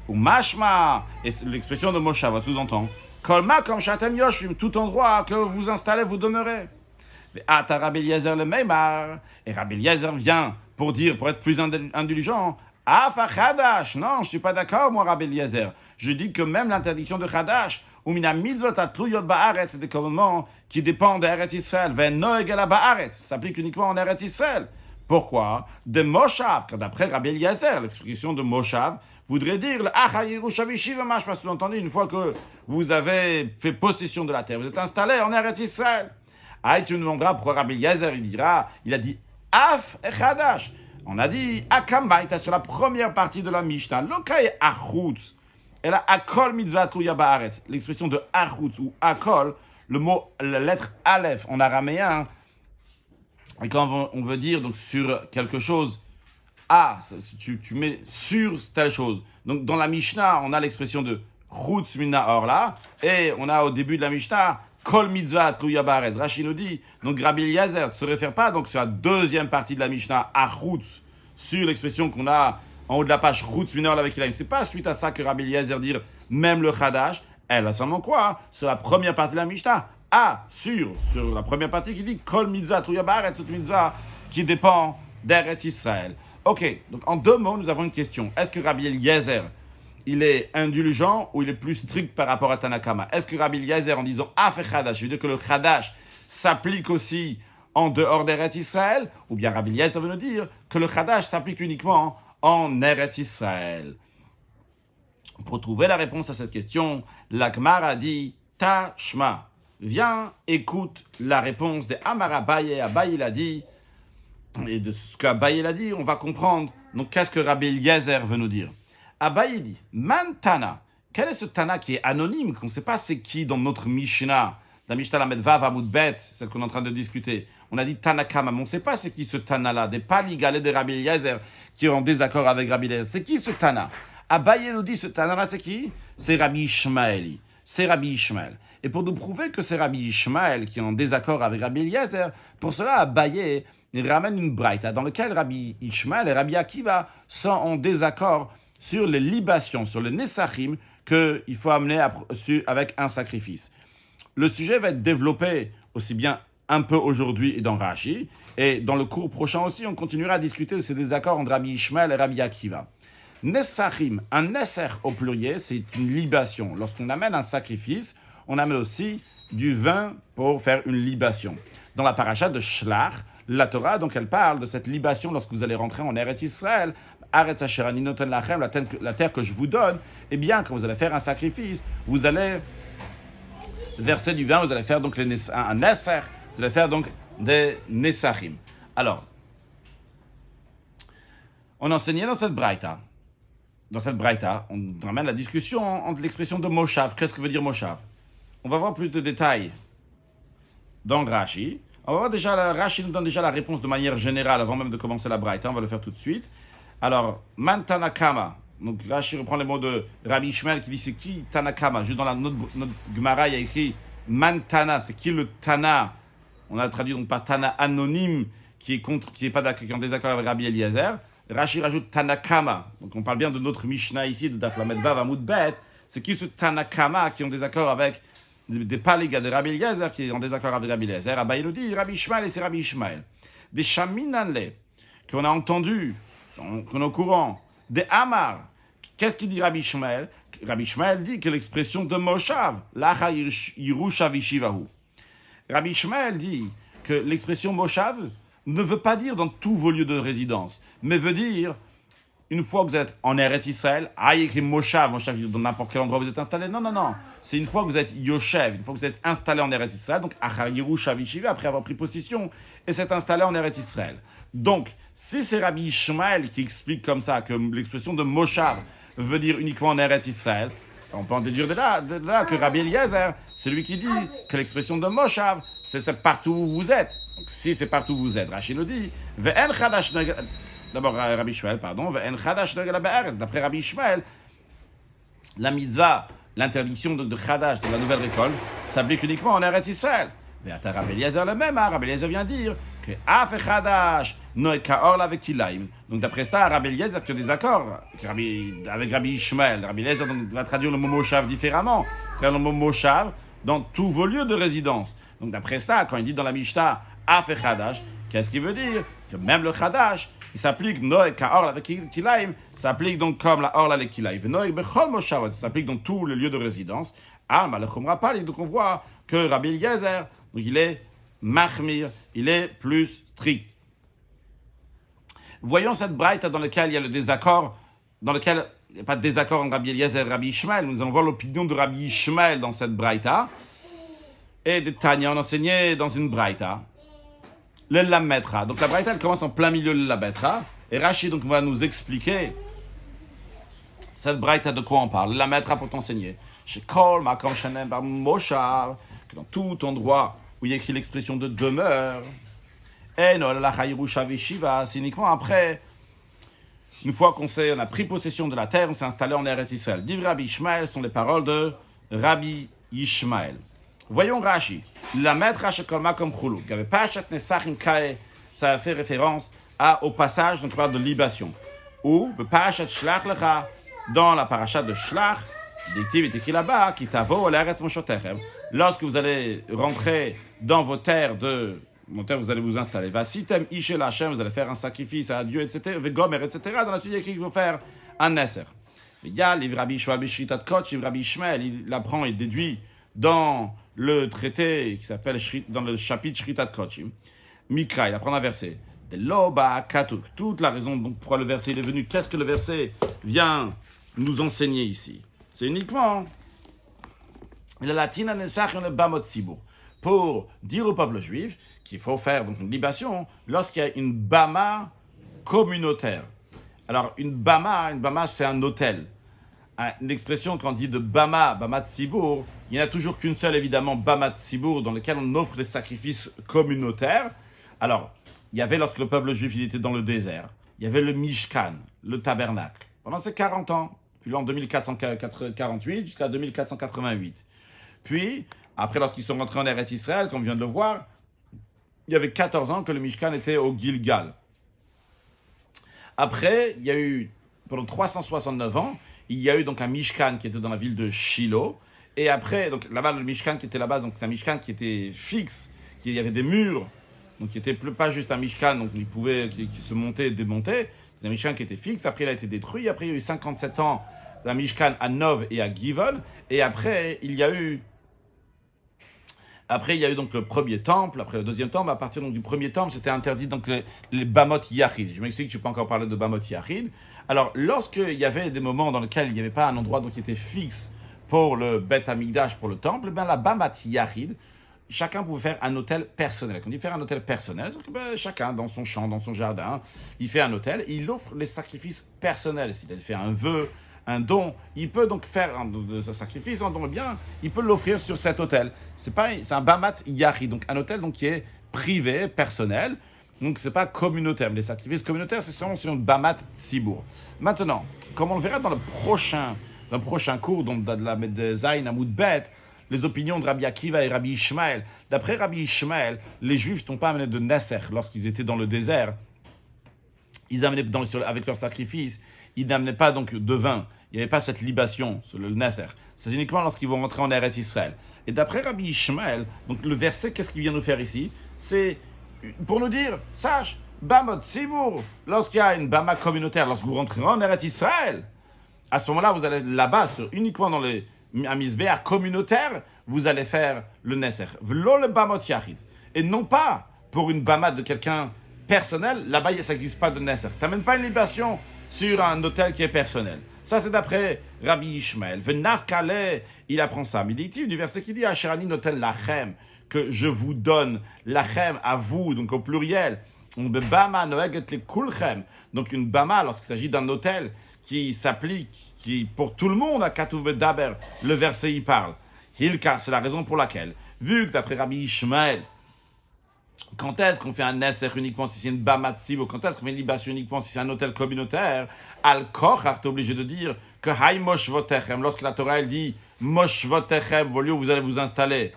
Ou Mashma, et l'expression de Moshavot sous-entend Kolma comme Shatem Yoshvim, tout endroit que vous installez, vous demeurez. Ata Rabbi Eliezer le Meimar, et Rabbi Eliezer vient pour être plus indulgent. Afa Chadash, non, je ne suis pas d'accord, moi, Rabbi Eliezer. Je dis que même l'interdiction de Chadash, ou mina mitzvot atluyot ba'aretz, c'est des commandements qui dépendent d'Eretz Israël. Ve'noeg ala ba'aretz, ça s'applique uniquement en Eretz Israël. Pourquoi? De Moshav, car d'après Rabbi Eliezer, l'expression de Moshav voudrait dire le Achayiru Shavishi Vamash, parce que vous entendez, une fois que vous avez fait possession de la terre, vous êtes installé en Eretz Israël. Ah, tu me demanderas pourquoi Rabbi Eliezer, il a dit Af et Chadash. On a dit Akamaita sur la première partie de la Mishnah. Lokai Achutz. Et là, Akol mitzvah tluya ba'aretz. L'expression de Achutz ou Akol, la lettre Aleph en araméen. Et quand on veut dire donc sur quelque chose, tu mets sur telle chose. Donc dans la Mishnah, on a l'expression de Chutz mina orla. Et on a au début de la Mishnah, Kol mitzvah tluya ba'aretz. Rashi nous dit, donc Rabbi Eliezer ne se réfère pas donc sur la deuxième partie de la Mishnah, Achutz, sur l'expression qu'on a en haut de la page Chutz mina orla avec Ilaim. C'est pas suite à ça que Rabbi Eliezer dit même le Chadash. Elle a seulement quoi? Sur la première partie de la Mishnah. Sur la première partie qui dit Kol mitzvah tluya ba'aretz, toute mitzvah qui dépend d'Eretz Israël. Ok, donc en deux mots, nous avons une question. Est-ce que Rabbi Eliezer, il est indulgent ou il est plus strict par rapport à Tanakama? Est-ce que Rabbi Eliezer, en disant fait Chadash, veut dire que le Chadash s'applique aussi en dehors d'Eretz Israël? Ou bien Rabbi Eliezer veut nous dire que le Chadash s'applique uniquement en Eretz Israël? Pour trouver la réponse à cette question, la Gemara dit Tashma. Viens, écoute la réponse de Amar Abaye. Abaye l'a dit. Et de ce qu'Abaye l'a dit, on va comprendre. Donc, qu'est-ce que Rabbi Eliezer veut nous dire? Abaye dit, Man Tana. Quel est ce Tana qui est anonyme, qu'on ne sait pas c'est qui dans notre Mishnah? La Mishnah Lamed Vav Amud Bet, celle qu'on est en train de discuter. On a dit Tanakama, mais on ne sait pas c'est qui ce Tana-là. Des paligalés de Rabbi Eliezer qui sont en désaccord avec Rabbi Eliezer. C'est qui ce Tana? Abaye nous dit, ce Tana-là, c'est qui? C'est Rabbi Ishmaeli. C'est Rabbi Ishmael. Et pour nous prouver que c'est Rabbi Ishmael qui est en désaccord avec Rabbi Eliezer, pour cela, Abaye ramène une braïta dans laquelle Rabbi Ishmael et Rabbi Akiva sont en désaccord sur les libations, sur les nesachim qu'il faut amener avec un sacrifice. Le sujet va être développé aussi bien un peu aujourd'hui et dans Rashi, et dans le cours prochain aussi, on continuera à discuter de ces désaccords entre Rabbi Ishmael et Rabbi Akiva. Nesachim, un nesser au pluriel, c'est une libation. Lorsqu'on amène un sacrifice, on amène aussi du vin pour faire une libation. Dans la paracha de Shlach, la Torah, donc elle parle de cette libation lorsque vous allez rentrer en Eretz Israël, Aretz Asher ani noten lachem, la terre que je vous donne, eh bien, quand vous allez faire un sacrifice, vous allez verser du vin, vous allez faire donc un nesser, vous allez faire donc des nesachim. Alors, on enseignait dans cette braïta, on ramène la discussion entre l'expression de Moshav. Qu'est-ce que veut dire Moshav? On va voir plus de détails dans Rashi. On va voir déjà, Rashi nous donne déjà la réponse de manière générale avant même de commencer la braïta. On va le faire tout de suite. Alors, Man Tanakama. Donc Rashi reprend les mots de Rabbi Ishmael qui dit c'est qui Tanakama. Juste dans notre Gemara, il y a écrit Man Tana, c'est qui le Tana. On a traduit donc par Tana anonyme qui est pas d'accord, qui est en désaccord avec Rabbi Eliezer. Rashi rajoute Tanakama. Donc on parle bien de notre Mishnah ici, de Daf Lamed Vav Amud Bet. C'est qui ce Tanakama qui est en désaccord avec des paligas de Rabbi Eliezer qui est en désaccord avec Rabbi Eliezer. Rabbi Elodi, Rabbi Ishmael et c'est Rabbi Ishmael. Des Shaminanle qu'on a entendu, qu'on est au courant. Des Amar. Qu'est-ce qu'il dit Rabbi Ishmael? Rabbi Ishmael dit que l'expression de Moshav, Lacha Yerusha Vishivahu. Rabbi Ishmael dit que l'expression Moshav ne veut pas dire dans tous vos lieux de résidence, mais veut dire une fois que vous êtes en Eretz Israël, il y a écrit Moshav, dans n'importe quel endroit où vous êtes installé. Non. C'est une fois que vous êtes Yoshev, une fois que vous êtes installé en Eretz Israël, donc Achar Yerusha Vishiva, après avoir pris possession, et s'est installé en Eretz Israël. Donc, si c'est Rabbi Ishmael qui explique comme ça que l'expression de Moshav veut dire uniquement en Eretz Israël, on peut en déduire de là que Rabbi Eliezer, c'est lui qui dit que l'expression de Moshav, c'est partout où vous êtes. Donc, si c'est partout où vous êtes, Rashi nous dit, Ve'en chadash d'abord Rabbi Ishmael, pardon, Ve'en chadash d'après Rabbi Ishmael, la mitzvah, l'interdiction de Chadash, de la nouvelle récolte, s'applique uniquement en Eretz Israël. Mais à Rabbi Eliezer le même, Rabbi Eliezer vient dire que Af Chadash Noé Kaor avec Kilaim. Donc d'après ça, Rabbi Eliezer qui a des accords avec Rabbi Ishmael. Rabbi Eliezer va traduire le mot Moshav différemment. C'est le mot Moshav dans tous vos lieux de résidence. Donc d'après ça, quand il dit dans la Mishnah Af Chadash, qu'est-ce qu'il veut dire? Que même le Chadash, il s'applique Noé Kaor avec Kilaim, s'applique donc comme la Orla avec Kilaim. Noé Bechol Moshav, ça s'applique dans tous les lieux de résidence. Alma le Chumra Pali, donc on voit que Rabbi Eliezer, donc il est Mahmir, il est plus strict. Voyons cette braïta dans laquelle il y a le désaccord, dans lequel il n'y a pas de désaccord entre Rabbi Eliezer et Rabbi Ishmael. Nous allons voir l'opinion de Rabbi Ishmael dans cette braïta. Et de Tanya, on enseignait dans une braïta le Lametra. Donc la braïta, elle commence en plein milieu de la Lametra. Et Rashi donc va nous expliquer cette braïta de quoi on parle. Le Lametra pour t'enseigner. Chez Kol Makom Shanem Bar Moshav, que dans tout endroit où il y a écrit l'expression de demeure, et non, la Yerusha Vishiva, c'est uniquement après, une fois qu'on a pris possession de la terre, on s'est installé en Eretz Israël. Div Rabbi Ishmael sont les paroles de Rabbi Ishmael. Voyons Rashi. La maître Hashekolma comme Choulou. Il y avait Pachat Nesachim Kae, ça fait référence au passage dont on parle de libation. Ou Pachat Shlach Lecha, dans la parachat de Shlach, Dictiv est écrit là-bas, qui t'avo l'Eretz Moshotechem. Lorsque vous allez rentrer dans vos terres vous allez vous installer. Vasitem Ishel Hashem, vous allez faire un sacrifice à Dieu, etc. Vegomer, etc. Dans la suite, il y a écrit qu'il faut faire un Nesser. Il y a les Rabbi Ishmael Bishritat Koch, Rabbi Ishmael, il apprend et déduit dans le traité qui s'appelle, dans le chapitre Shritat Kochim. Mikra, il apprend un verset. De Loba Katuk. Toute la raison donc, pourquoi le verset est venu, qu'est-ce que le verset vient nous enseigner ici? C'est uniquement la latina Nesachim le Bamot Sibur. Pour dire au peuple juif qu'il faut faire donc une libation lorsqu'il y a une bama communautaire. Alors, une bama c'est un hôtel. Une expression quand on dit de bama tsibour, il n'y en a toujours qu'une seule, évidemment, bama tsibour, dans laquelle on offre les sacrifices communautaires. Alors, il y avait, lorsque le peuple juif il était dans le désert, il y avait le Mishkan, le tabernacle, pendant ces 40 ans, puis l'an 2448 jusqu'à 2488. Puis, après, lorsqu'ils sont rentrés en Eretz Israël, comme on vient de le voir, il y avait 14 ans que le Mishkan était au Gilgal. Après, il y a eu, pendant 369 ans, il y a eu donc un Mishkan qui était dans la ville de Shiloh. Et après, donc là-bas, le Mishkan qui était là-bas, donc c'est un Mishkan qui était fixe, il y avait des murs, donc qui n'était pas juste un Mishkan, donc il pouvait qui se monter et démonter. C'est un Mishkan qui était fixe, après il a été détruit. Après, il y a eu 57 ans d'un Mishkan à Nov et à Givon. Et après, il y a eu donc le premier temple, après le deuxième temple. À partir donc, du premier temple, c'était interdit donc les Bamot Yachid. Je m'explique, je ne peux pas encore parler de Bamot Yachid. Alors, lorsqu'il y avait des moments dans lesquels il n'y avait pas un endroit donc, qui était fixe pour le Bet Hamikdash, pour le temple, la Bamot Yachid, chacun pouvait faire un hôtel personnel. Quand on dit faire un hôtel personnel, c'est que chacun dans son champ, dans son jardin, il fait un hôtel et il offre les sacrifices personnels. S'il a fait un vœu, un don, il peut donc faire un sacrifice, un don, eh bien, il peut l'offrir sur cet hôtel. C'est un Bamat Yachid, donc un hôtel donc, qui est privé, personnel. Donc, ce n'est pas communautaire. Les sacrifices communautaires, c'est seulement sur une Bamat Tzibour. Maintenant, comme on le verra dans le prochain cours, donc de la Zayin Amoud Bet, les opinions de Rabbi Akiva et Rabbi Ishmael. D'après Rabbi Ishmael, les Juifs n'ont pas amené de Nesser lorsqu'ils étaient dans le désert. Ils amenaient avec leur sacrifice, ils n'amenaient pas donc de vin. Il n'y avait pas cette libation sur le Nesser. C'est uniquement lorsqu'ils vont rentrer en Eretz Israël. Et d'après Rabbi Ishmael, donc le verset, qu'est-ce qu'il vient nous faire ici? C'est pour nous dire, sache, Bamot Sibour, lorsqu'il y a une Bama communautaire, lorsque vous rentrez en Eretz Israël, à ce moment-là, vous allez là-bas, uniquement dans les Misbéach communautaires, vous allez faire le Nesser. V'lo le Bamot Yachid. Et non pas pour une Bama de quelqu'un personnel, là-bas, ça n'existe pas de Nesser. Tu n'amènes pas une libation sur un hôtel qui est personnel. Ça, c'est d'après Rabbi Ishmael. Venav Kaleh, il apprend ça. Mais il dit du verset qui dit Asherani notel lachem, que je vous donne lachem à vous, donc au pluriel. Bama noeget le kulchem. Donc une Bama, lorsqu'il s'agit d'un hôtel qui s'applique, qui pour tout le monde à Katuv Bedaber, le verset y parle. Hilka, c'est la raison pour laquelle, vu que d'après Rabbi Ishmael, quand est-ce qu'on fait un Nesser uniquement si c'est une Bama Tzibour? Quand est-ce qu'on fait une libation uniquement si c'est un hôtel communautaire? Al-Kochar, t'es obligé de dire que Hay Moshvotechem, lorsque la Torah elle dit Moshvotechem, au lieu où vous allez vous installer.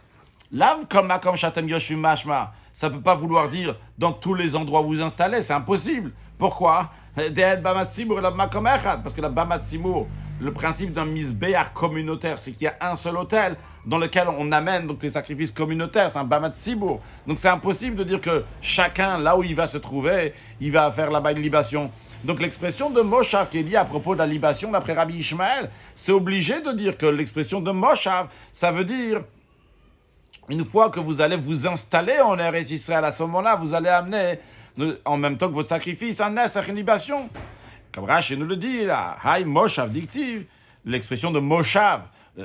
Là, comme Shatem Yoshim Mashma, ça ne peut pas vouloir dire dans tous les endroits où vous vous installez, c'est impossible. Pourquoi? Parce que la Bama Tzibour, le principe d'un misbéach communautaire, c'est qu'il y a un seul hôtel dans lequel on amène donc les sacrifices communautaires, c'est un Bama Tzibour. Donc c'est impossible de dire que chacun, là où il va se trouver, il va faire là-bas une libation. Donc l'expression de Moshav qui est dit à propos de la libation d'après Rabbi Ishmael, c'est obligé de dire que l'expression de Moshav, ça veut dire une fois que vous allez vous installer en Eretz Israël, à ce moment-là, vous allez amener en même temps que votre sacrifice un Nesser, une libation. Comme Rashi nous le dit, là, Hay Moshav dictive, l'expression de Moshav,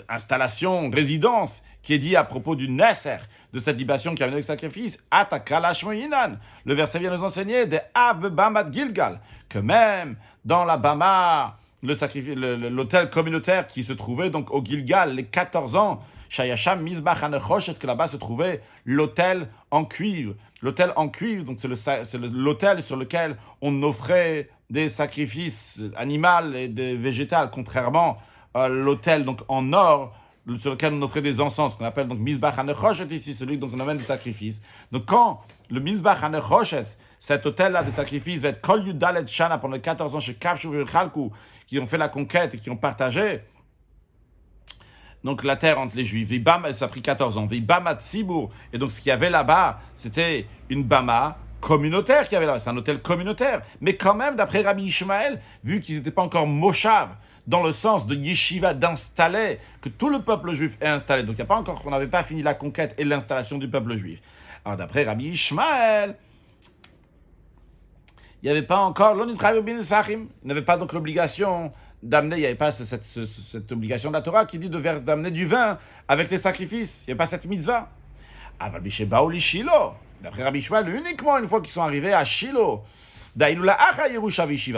installation, résidence, qui est dit à propos du Nesser, de cette libation qui a amené le sacrifice, Atakalash Moyinan. Le verset vient nous enseigner de Av Bamat Gilgal, que même dans la Bama, l'hôtel communautaire qui se trouvait donc au Gilgal, les 14 ans, Shayasham Mizbach Hanechoshet, que là-bas se trouvait l'hôtel en cuivre. L'hôtel en cuivre, donc c'est l'hôtel sur lequel on offrait des sacrifices animaux et des végétales, contrairement à l'hôtel donc en or, sur lequel on offrait des encens, qu'on appelle donc Mizbach Hanechoshet ici, celui dont on amène des sacrifices. Donc quand le Mizbach Hanechoshet, cet hôtel-là des sacrifices, va être Kol Yudalet Shana pendant les 14 ans chez Kavshuv et Chalku, qui ont fait la conquête et qui ont partagé donc la terre entre les Juifs. Ça a pris 14 ans. Vibama Tzibour. Et donc ce qu'il y avait là-bas, c'était une Bama communautaire qu'il y avait là-bas. C'est un hôtel communautaire. Mais quand même, d'après Rabbi Ishmael, vu qu'ils n'étaient pas encore Moshav, dans le sens de yeshiva, d'installer, que tout le peuple juif est installé. Donc il n'y a pas encore, on n'avait pas fini la conquête et l'installation du peuple juif. Alors d'après Rabbi Ishmael, il n'y avait pas encore l'onitrayobin sachim. Il n'avait pas donc l'obligation d'amener, il n'y avait pas cette obligation de la Torah qui dit d'amener du vin avec les sacrifices. Il n'y avait pas cette mitzvah. D'après Rabbi Ishmael, uniquement une fois qu'ils sont arrivés à Shiloh,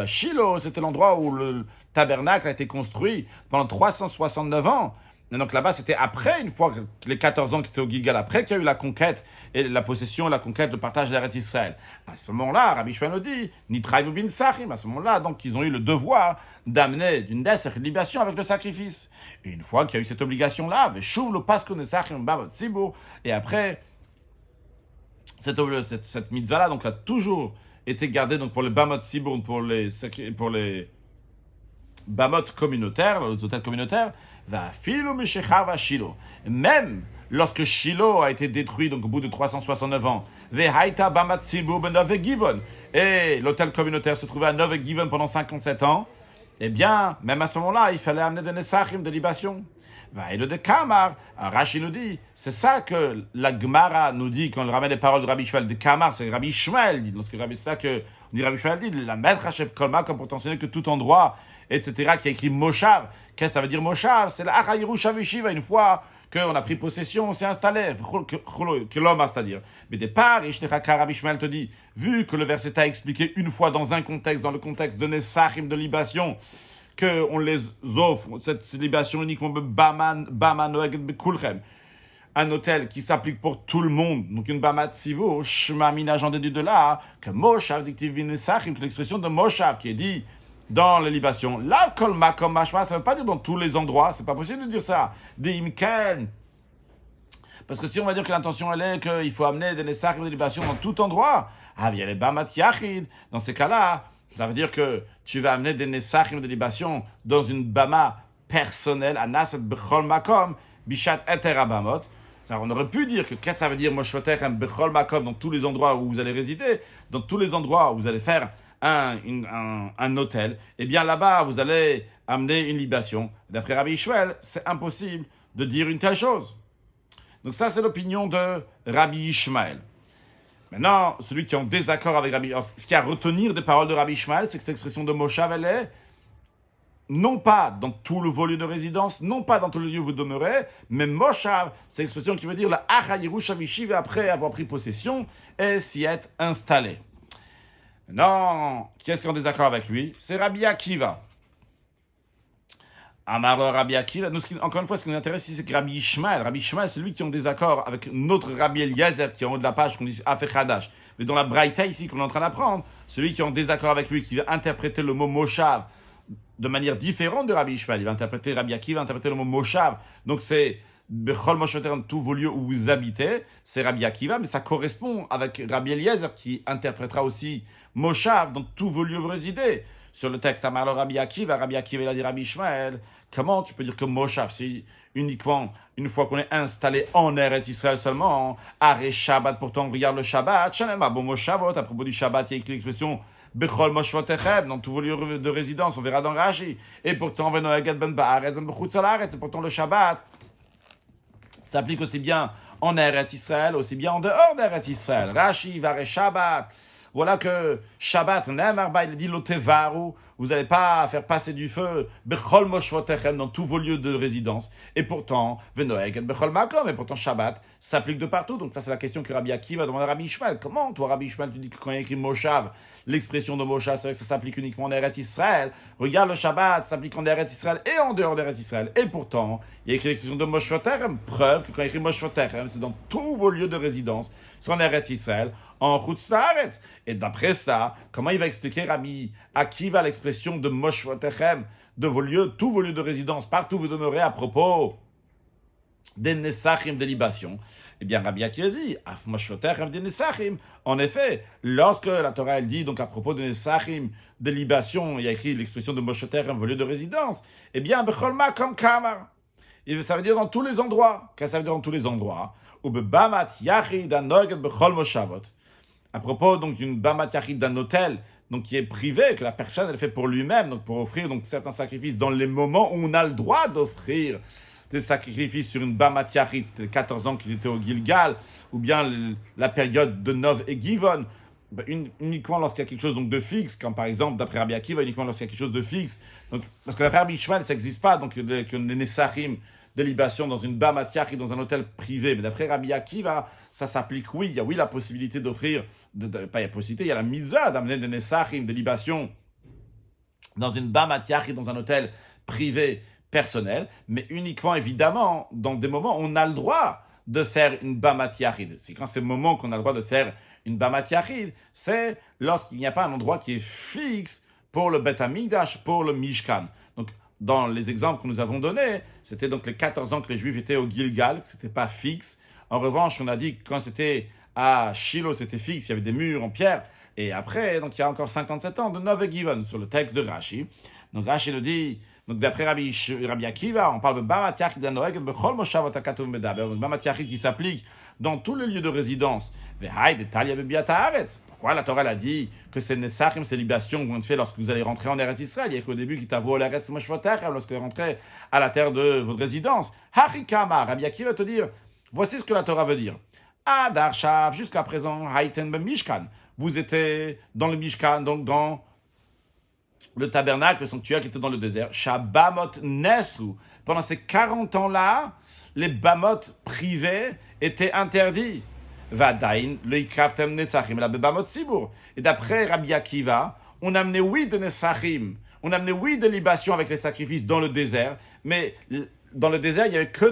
Shiloh, c'était l'endroit où le tabernacle a été construit pendant 369 ans. Et donc là-bas, c'était après, une fois que les 14 ans qui étaient au Gilgal, après qu'il y a eu la conquête et la possession, la conquête, le partage d'Eretz Israël. À ce moment-là, Rabbi Ishmael nous dit, Nitraïv bin Sachim, à ce moment-là, donc ils ont eu le devoir d'amener une Nesser, une libation avec le sacrifice. Et une fois qu'il y a eu cette obligation-là, Veshuv lo paskon Nesachim bamot Tzibour, et après, cette mitzvah-là, donc a toujours été gardée donc pour les bamot Tzibour, pour les bamot communautaires, les hôtels communautaires, même lorsque Shiloh a été détruit donc au bout de 369 ans, et l'hôtel communautaire se trouvait à Nove Givon pendant 57 ans, eh bien, même à ce moment-là, il fallait amener des Nesachim, de libation. Et le de Kamar, Rashi nous dit, c'est ça que la Gemara nous dit quand on ramène les paroles de Rabbi Ishmael. De Kamar, c'est Rabbi Ishmael dit. C'est ça que Rabbi Ishmael dit, la maître Hacheb Kolma, comme pour t'enseigner que tout endroit, etc., qui a écrit Moshav. Qu'est-ce que ça veut dire Moshav? C'est la Achayirusha Vishiva, une fois qu'on a pris possession, on s'est installé. C'est-à-dire. Mais départ, Rabbi Ishmael te dit, vu que le verset t'a expliqué une fois dans un contexte, dans le contexte de Nesachim, de libation, qu'on les offre, cette libation uniquement Bama Noeged Bekulchem, un hôtel qui s'applique pour tout le monde, donc une Bamat Sivo, Shmamina, j'en déduis de là, que Moshav, dictive Vinesachim, que l'expression de Moshav qui est dit dans les libations. Là, Kol Makom Mashma, ça ne veut pas dire dans tous les endroits, c'est pas possible de dire ça. Des Imken. Parce que si on va dire que l'intention elle est qu'il faut amener des Nesachim de libation dans tout endroit, il y a les Bamat Yachid, dans ces cas-là, ça veut dire que tu vas amener des Nesachim de libation dans une Bama personnelle, Anas et Bechol Makom, Bishat Eter Abamot. Ça, on aurait pu dire que qu'est-ce que ça veut dire Moshotechem Bechol Makom dans tous les endroits où vous allez résider, dans tous les endroits où vous allez faire un hôtel, eh bien là-bas vous allez amener une libation. D'après Rabbi Ishmael, c'est impossible de dire une telle chose. Donc ça, c'est l'opinion de Rabbi Ishmael. Maintenant, celui qui est en désaccord avec Rabbi... Alors, ce qu'il y a à retenir des paroles de Rabbi Ishmael, c'est que cette expression de Moshav, elle est non pas dans tout le lieu de résidence, non pas dans tout le lieu où vous demeurez, mais Moshav, c'est l'expression qui veut dire la Achayiru Shavishiv après avoir pris possession et s'y être installé. Maintenant, qui est-ce qui est en désaccord avec lui? C'est Rabbi Akiva. Amar Rabbi Akiva, encore une fois, ce qui nous intéresse ici, c'est que Rabbi Ishmael, c'est lui qui est en désaccord avec notre Rabbi Eliezer, qui est en haut de la page, qu'on dit Afech Hadash. Mais dans la Braïta ici, qu'on est en train d'apprendre, celui qui est en désaccord avec lui, qui va interpréter le mot Moshav de manière différente de Rabbi Ishmael, il va interpréter Rabbi Akiva, interpréter le mot Moshav. Donc c'est Bechol Moshoter, dans tous vos lieux où vous habitez, c'est Rabbi Akiva, mais ça correspond avec Rabbi Eliezer, qui interprétera aussi Moshav dans tous vos lieux où vous résidez. Sur le texte, Amar Rabbi Akiva, il a dit Rabbi Ishmael, comment tu peux dire que Moshav, c'est uniquement une fois qu'on est installé en Eretz Israël seulement, Aré Shabbat, pourtant on regarde le Shabbat, Shanema, bon Moshavot, à propos du Shabbat, il y a écrit l'expression Bechol Moshvotechem, dans tous vos lieux de résidence, on verra dans Rashi, et pourtant, Venoeget ben Ba'aretz, ben Bechutzalarets, et pourtant le Shabbat s'applique aussi bien en Eretz Israël, aussi bien en dehors d'Eretz Israël. Rashi, Varé Shabbat. Voilà que Shabbat, il dit l'otevaru, vous n'allez pas faire passer du feu bechol moshvotechem dans tous vos lieux de résidence. Et pourtant, venoeg bechol makom, et pourtant Shabbat s'applique de partout. Donc ça c'est la question que Rabbi Akiva demande à Rabbi Ishmael. Comment toi Rabbi Ishmael tu dis que quand il y a écrit Moshav, l'expression de Moshav, c'est vrai que ça s'applique uniquement en Eretz Israël. Regarde le Shabbat, ça s'applique en Eretz Israël et en dehors d'Eretz Israël. Et pourtant, il y a écrit l'expression de moshvotechem, preuve que quand il y a écrit moshvotechem, c'est dans tous vos lieux de résidence, soit en Eretz Israël, en Chutz La'aretz. Et d'après ça, comment il va expliquer Rabbi Akiva l'expression de Moshvotechem, de vos lieux, tous vos lieux de résidence, partout où vous demeurez à propos des Nesachim de libation? Eh bien, Rabbi Akiva dit, Af Moshvotechem des Nesachim. En effet, lorsque la Torah elle dit, donc à propos des Nesachim de libation, il y a écrit l'expression de Moshvotechem, vos lieux de résidence, eh bien, Bechol Makom Kamar. Et ça veut dire dans tous les endroits. Qu'est-ce que ça veut dire dans tous les endroits? Ou Bebamat Yachid Anoget Bechol Moshavot. À propos donc d'une Bamat Yachid, d'un hôtel donc qui est privé, que la personne elle fait pour lui-même, donc pour offrir donc certains sacrifices dans les moments où on a le droit d'offrir des sacrifices sur une Bamat Yachid, c'était les 14 ans qu'ils étaient au Gilgal, ou bien la période de Nov et Givon, uniquement lorsqu'il y a quelque chose donc de fixe, comme par exemple d'après Rabbi Akiva, uniquement lorsqu'il y a quelque chose de fixe, donc, parce que d'après Rabbi Ishmael ça n'existe pas, donc les Nesachim de libation dans une Bamat Yachid, dans un hôtel privé. Mais d'après Rabbi Akiva, ça s'applique, oui. Il y a la possibilité d'offrir, pas il y a la possibilité, il y a la mitzvah d'amener des Nesachim, de libation dans une Bamat Yachid, dans un hôtel privé personnel, mais uniquement, évidemment, dans des moments où on a le droit de faire une Bamat Yachid. C'est quand c'est le moment qu'on a le droit de faire une Bamat Yachid, c'est lorsqu'il n'y a pas un endroit qui est fixe pour le Bet Hamikdash, pour le Mishkan. Donc, dans les exemples que nous avons donnés, c'était donc les 14 ans que les Juifs étaient au Gilgal, que ce n'était pas fixe. En revanche, on a dit que quand c'était à Shiloh, c'était fixe, il y avait des murs en pierre. Et après, donc il y a encore 57 ans de Nov et Givon, sur le texte de Rashi. Donc Rashi nous dit, donc d'après Rabbi Akiva, on parle de Bamat Yachid Anoeg Bechol Moshavot HaKatuv Medaber, donc Bamat Yachid qui s'applique dans tous les lieux de résidence. Ve'hai Detalia Bebiat Haaretz. Pourquoi la Torah a dit que c'est Nesachim, c'est libation que vous faites lorsque vous allez rentrer en Eretz Israël? Il y a qu'au début qui t'a volé l'Eretz Moshvotechem, lorsque vous allez rentrer à la terre de votre résidence. Hachikama, Rabbi Akiva va te dire, voici ce que la Torah veut dire. Adar Shav, jusqu'à présent, Haïten Ben Mishkan. Vous étiez dans le Mishkan, donc dans le tabernacle, le sanctuaire qui était dans le désert. Shabamot Nesu. Pendant ces 40 ans-là, les bamot privés étaient interdits. Vadain, le ikravtem nesachim, la bebamot sibur. Et d'après Rabbi Akiva, on amenait oui de nesachim, on amenait oui de libation avec les sacrifices dans le désert, mais dans le désert, il n'y avait que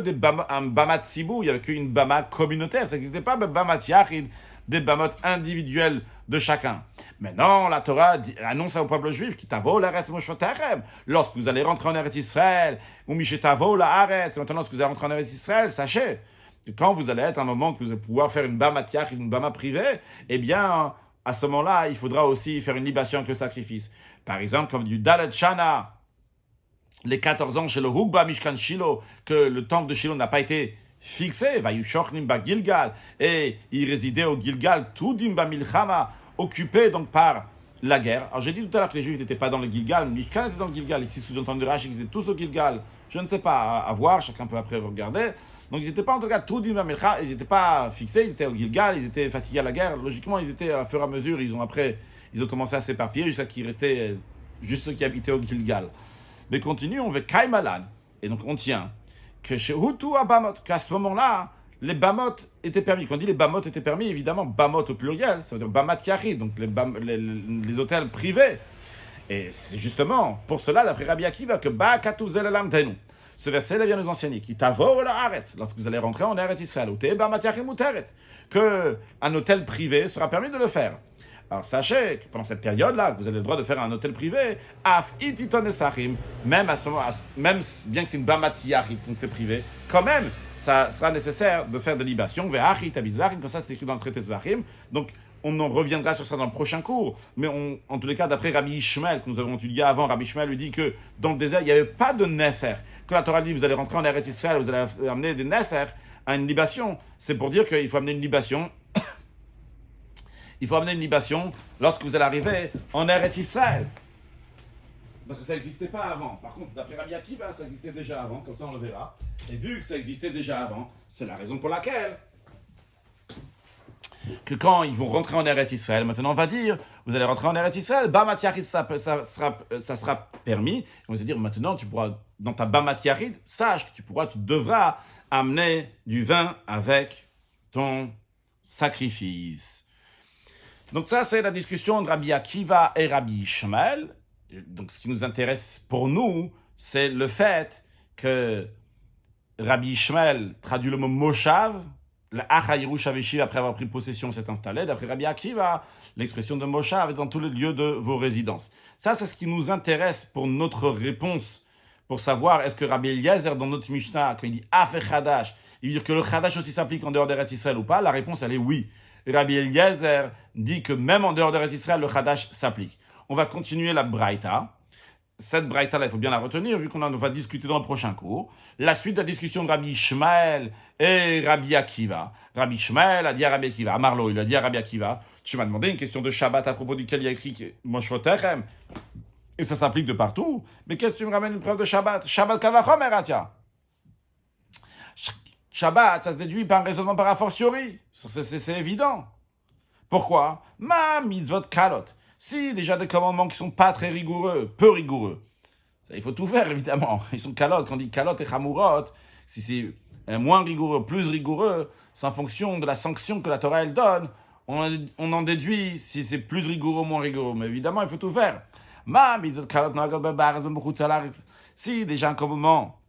un Bama Tzibou, il n'y avait qu'une Bama communautaire. Ça n'existait pas de Bama Yachid, des Bamot individuels de chacun. Maintenant, la Torah annonce au peuple juif qui t'avo l'Aretz Moshoterem. Lorsque vous allez rentrer en Eretz Israël, ou Mishetavo l'Aretz, maintenant lorsque vous allez rentrer en Eretz Israël, sachez que quand vous allez être à un moment que vous allez pouvoir faire une Bama Yachid, une Bama privée, eh bien, à ce moment-là, il faudra aussi faire une libation avec le sacrifice. Par exemple, comme du Dalet Shana, les 14 ans chez le Hugba Mishkan Shiloh, que le temple de Shiloh n'a pas été fixé, Vayushochnim ba Gilgal, et il résidait au Gilgal, Tudim ba Milchama, occupé donc par la guerre. Alors j'ai dit tout à l'heure que les Juifs n'étaient pas dans le Gilgal, Mishkan était dans le Gilgal, ici sous-entendu Rashi, ils étaient tous au Gilgal, je ne sais pas, à voir, chacun peut après regarder. Donc ils n'étaient pas en tout cas Tudim ba Milchama, ils n'étaient pas fixés, ils étaient au Gilgal, ils étaient fatigués à la guerre, logiquement ils étaient à fur et à mesure, ils ont commencé à s'éparpiller jusqu'à qu'il restait juste ceux qui habitaient au Gilgal. Mais continue, on veut Kaimalan. Et donc on tient que chez Hutu à Bamot, qu'à ce moment-là, les Bamot étaient permis. Quand on dit les Bamot étaient permis, évidemment, Bamot au pluriel, ça veut dire Bamat Yachid, donc les hôtels privés. Et c'est justement pour cela, d'après Rabbi Akiva, que Ba'akatouzel elam tenu. Ce verset vient nous enseigner qui tavo la aretz, lorsque vous allez rentrer en Eretz Israël, ou te Bamat Yachid muteret, que un hôtel privé sera permis de le faire. Alors sachez que pendant cette période-là, vous avez le droit de faire un hôtel privé, af ititon esachim, même bien que c'est une bamat yachid, c'est privé, quand même, ça sera nécessaire de faire des libations, ve'achit abizvachim, comme ça c'est écrit dans le traité Zvachim. Donc on en reviendra sur ça dans le prochain cours, mais en tous les cas, d'après Rabbi Ishmael, que nous avons étudié avant, Rabbi Ishmael lui dit que dans le désert, il n'y avait pas de Nesser. Quand la Torah dit vous allez rentrer en Eretz Israël, vous allez amener des Nesser à une libation, c'est pour dire qu'il faut amener une libation. Il faut amener une libation lorsque vous allez arriver en Eretz Israël. Parce que ça n'existait pas avant. Par contre, d'après Rabbi Akiva, ça existait déjà avant, comme ça on le verra. Et vu que ça existait déjà avant, c'est la raison pour laquelle que quand ils vont rentrer en Eretz Israël, maintenant on va dire, vous allez rentrer en Eretz Israël, Bamat Yachid, ça sera permis. On va te dire, maintenant tu pourras, dans ta Bamat Yachid, sache que tu devras amener du vin avec ton sacrifice. Donc ça, c'est la discussion de Rabbi Akiva et Rabbi Ishmael. Donc ce qui nous intéresse pour nous, c'est le fait que Rabbi Ishmael traduit le mot Moshav, le Achayirush Aveshiv, après avoir pris possession, s'est installé. D'après Rabbi Akiva, l'expression de Moshav est dans tous les lieux de vos résidences. Ça, c'est ce qui nous intéresse pour notre réponse, pour savoir est-ce que Rabbi Eliezer, dans notre Mishnah, quand il dit Afe Chadash, il veut dire que le Chadash aussi s'applique en dehors d'Eretz Israël ou pas. La réponse, elle est oui. Rabbi Eliezer dit que même en dehors d'Eretz Israël, le Chadash s'applique. On va continuer la Braïta. Cette Braïta-là, il faut bien la retenir, vu qu'on va discuter dans le prochain cours. La suite de la discussion de Rabbi Ishmael et Rabbi Akiva. Rabbi Ishmael a dit à Rabbi Akiva, à Marlo, il a dit à Rabbi Akiva, tu m'as demandé une question de Shabbat à propos duquel il y a écrit Moshvotechem, et ça s'applique de partout. Mais qu'est-ce que tu me ramènes une preuve de Shabbat? Shabbat Kavachom, Eratia. Shabbat, ça se déduit par un raisonnement par a fortiori. C'est évident. Pourquoi? Ma mitzvot kalot. Si déjà des commandements qui sont pas très rigoureux, peu rigoureux, ça, il faut tout faire évidemment. Ils sont kalot. Quand on dit kalot et chamurot, si c'est moins rigoureux, plus rigoureux, c'est en fonction de la sanction que la Torah elle donne. On en déduit si c'est plus rigoureux ou moins rigoureux. Mais évidemment, il faut tout faire. Ma mitzvot kalot si déjà un commandement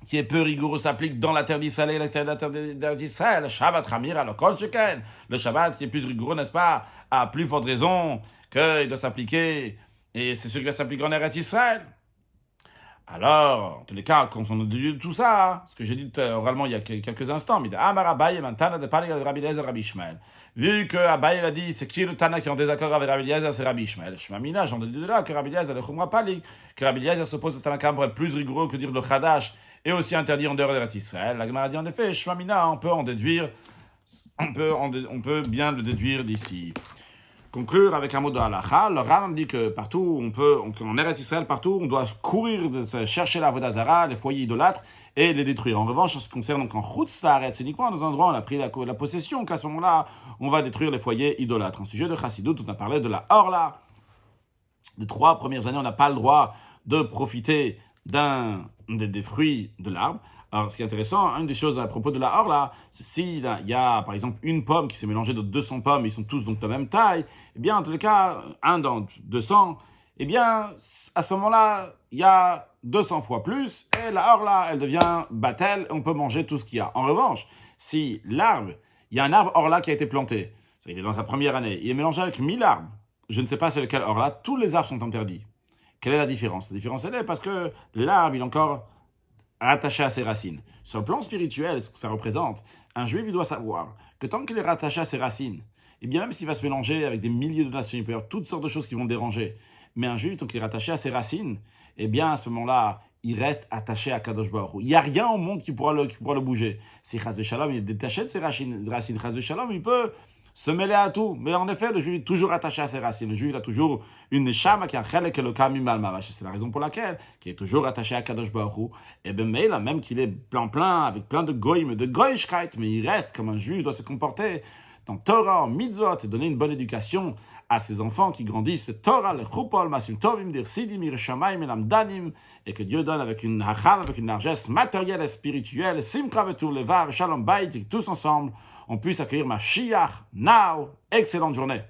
qui est peu rigoureux s'applique dans la terre d'Israël et l'extérieur de la terre d'Israël. Le Shabbat Ramir à l'Okol Sheken. Le Shabbat qui est plus rigoureux, n'est-ce pas, a plus forte raison qu'il doit s'appliquer, et c'est ce qui va s'appliquer en Eretz Israël. Alors, en tous les cas, quand on a déduit tout ça, ce que j'ai dit oralement il y a quelques instants, mais Amar Abaye Mantana de parler de Rabbi Eliezer Rabbi Ishmael. Vu que Abaye a dit, c'est qui le Tana qui est en désaccord avec Rabbi Eliezer, c'est Rabbi Ishmael. Shmamina, j'en déduis de là que Rabbi Eliezer, le Chumra Pali, que Rabbi Eliezer s'oppose au Tanakam pour être plus rigoureux que dire le Chadash, et aussi interdit en dehors d'Eretz Israël. La Gemara dit en effet, Shmamina, on peut en déduire, on peut bien le déduire d'ici. Conclure avec un mot de halakha, le Rambam dit que partout, en Eretz Israël, partout, on doit courir, chercher la Avodah Zara, les foyers idolâtres, et les détruire. En revanche, en ce qui concerne donc en Chutz La'aretz, c'est uniquement dans un endroit où on a pris la possession, qu'à ce moment-là, on va détruire les foyers idolâtres. En sujet de Chassidut, on a parlé de la Orla. Les 3 premières années, on n'a pas le droit de profiter des fruits de l'arbre. Alors, ce qui est intéressant, une des choses à propos de la Orla, c'est s'il y a, par exemple, une pomme qui s'est mélangée de 200 pommes, ils sont tous donc de la même taille, eh bien, en tous les cas, un dans 200, eh bien, à ce moment-là, il y a 200 fois plus, et la orla, elle devient batel, on peut manger tout ce qu'il y a. En revanche, si l'arbre, il y a un arbre orla qui a été planté, il est dans sa première année, il est mélangé avec 1000 arbres, je ne sais pas c'est lequel orla, tous les arbres sont interdits. Quelle est la différence? La différence, elle est parce que l'arbre, il est encore rattaché à ses racines. Sur le plan spirituel, ce que ça représente, un juif, il doit savoir que tant qu'il est rattaché à ses racines, et bien même s'il va se mélanger avec des milliers de nations, il peut y avoir toutes sortes de choses qui vont le déranger, mais un juif, tant qu'il est rattaché à ses racines, eh bien à ce moment-là, il reste attaché à Kadosh Baruch Hu. Il n'y a rien au monde qui pourra le bouger. Si Chas Shalom, il est détaché de ses racines, Chas Shalom, il peut se mêler à tout. Mais en effet, le juif est toujours attaché à ses racines. Le juif a toujours une neshama qui a un chelek elokam mimal mamash. C'est la raison pour laquelle, qui est toujours attaché à Kadosh Baruch Hu. Et bien, mais là, même qu'il est plein, avec plein de goyim, de goyishkeit, mais il reste comme un juif doit se comporter dans Torah, mitzvot, et donner une bonne éducation à ses enfants qui grandissent. Torah, le chupol, masim tovim, dir sidim, ir shamayim, elam danim, et que Dieu donne avec une hacham, avec une largesse matérielle et spirituelle, simcha vetur levar, shalom bayit, et que tous ensemble, on puisse accueillir Mashiach now. Excellente journée.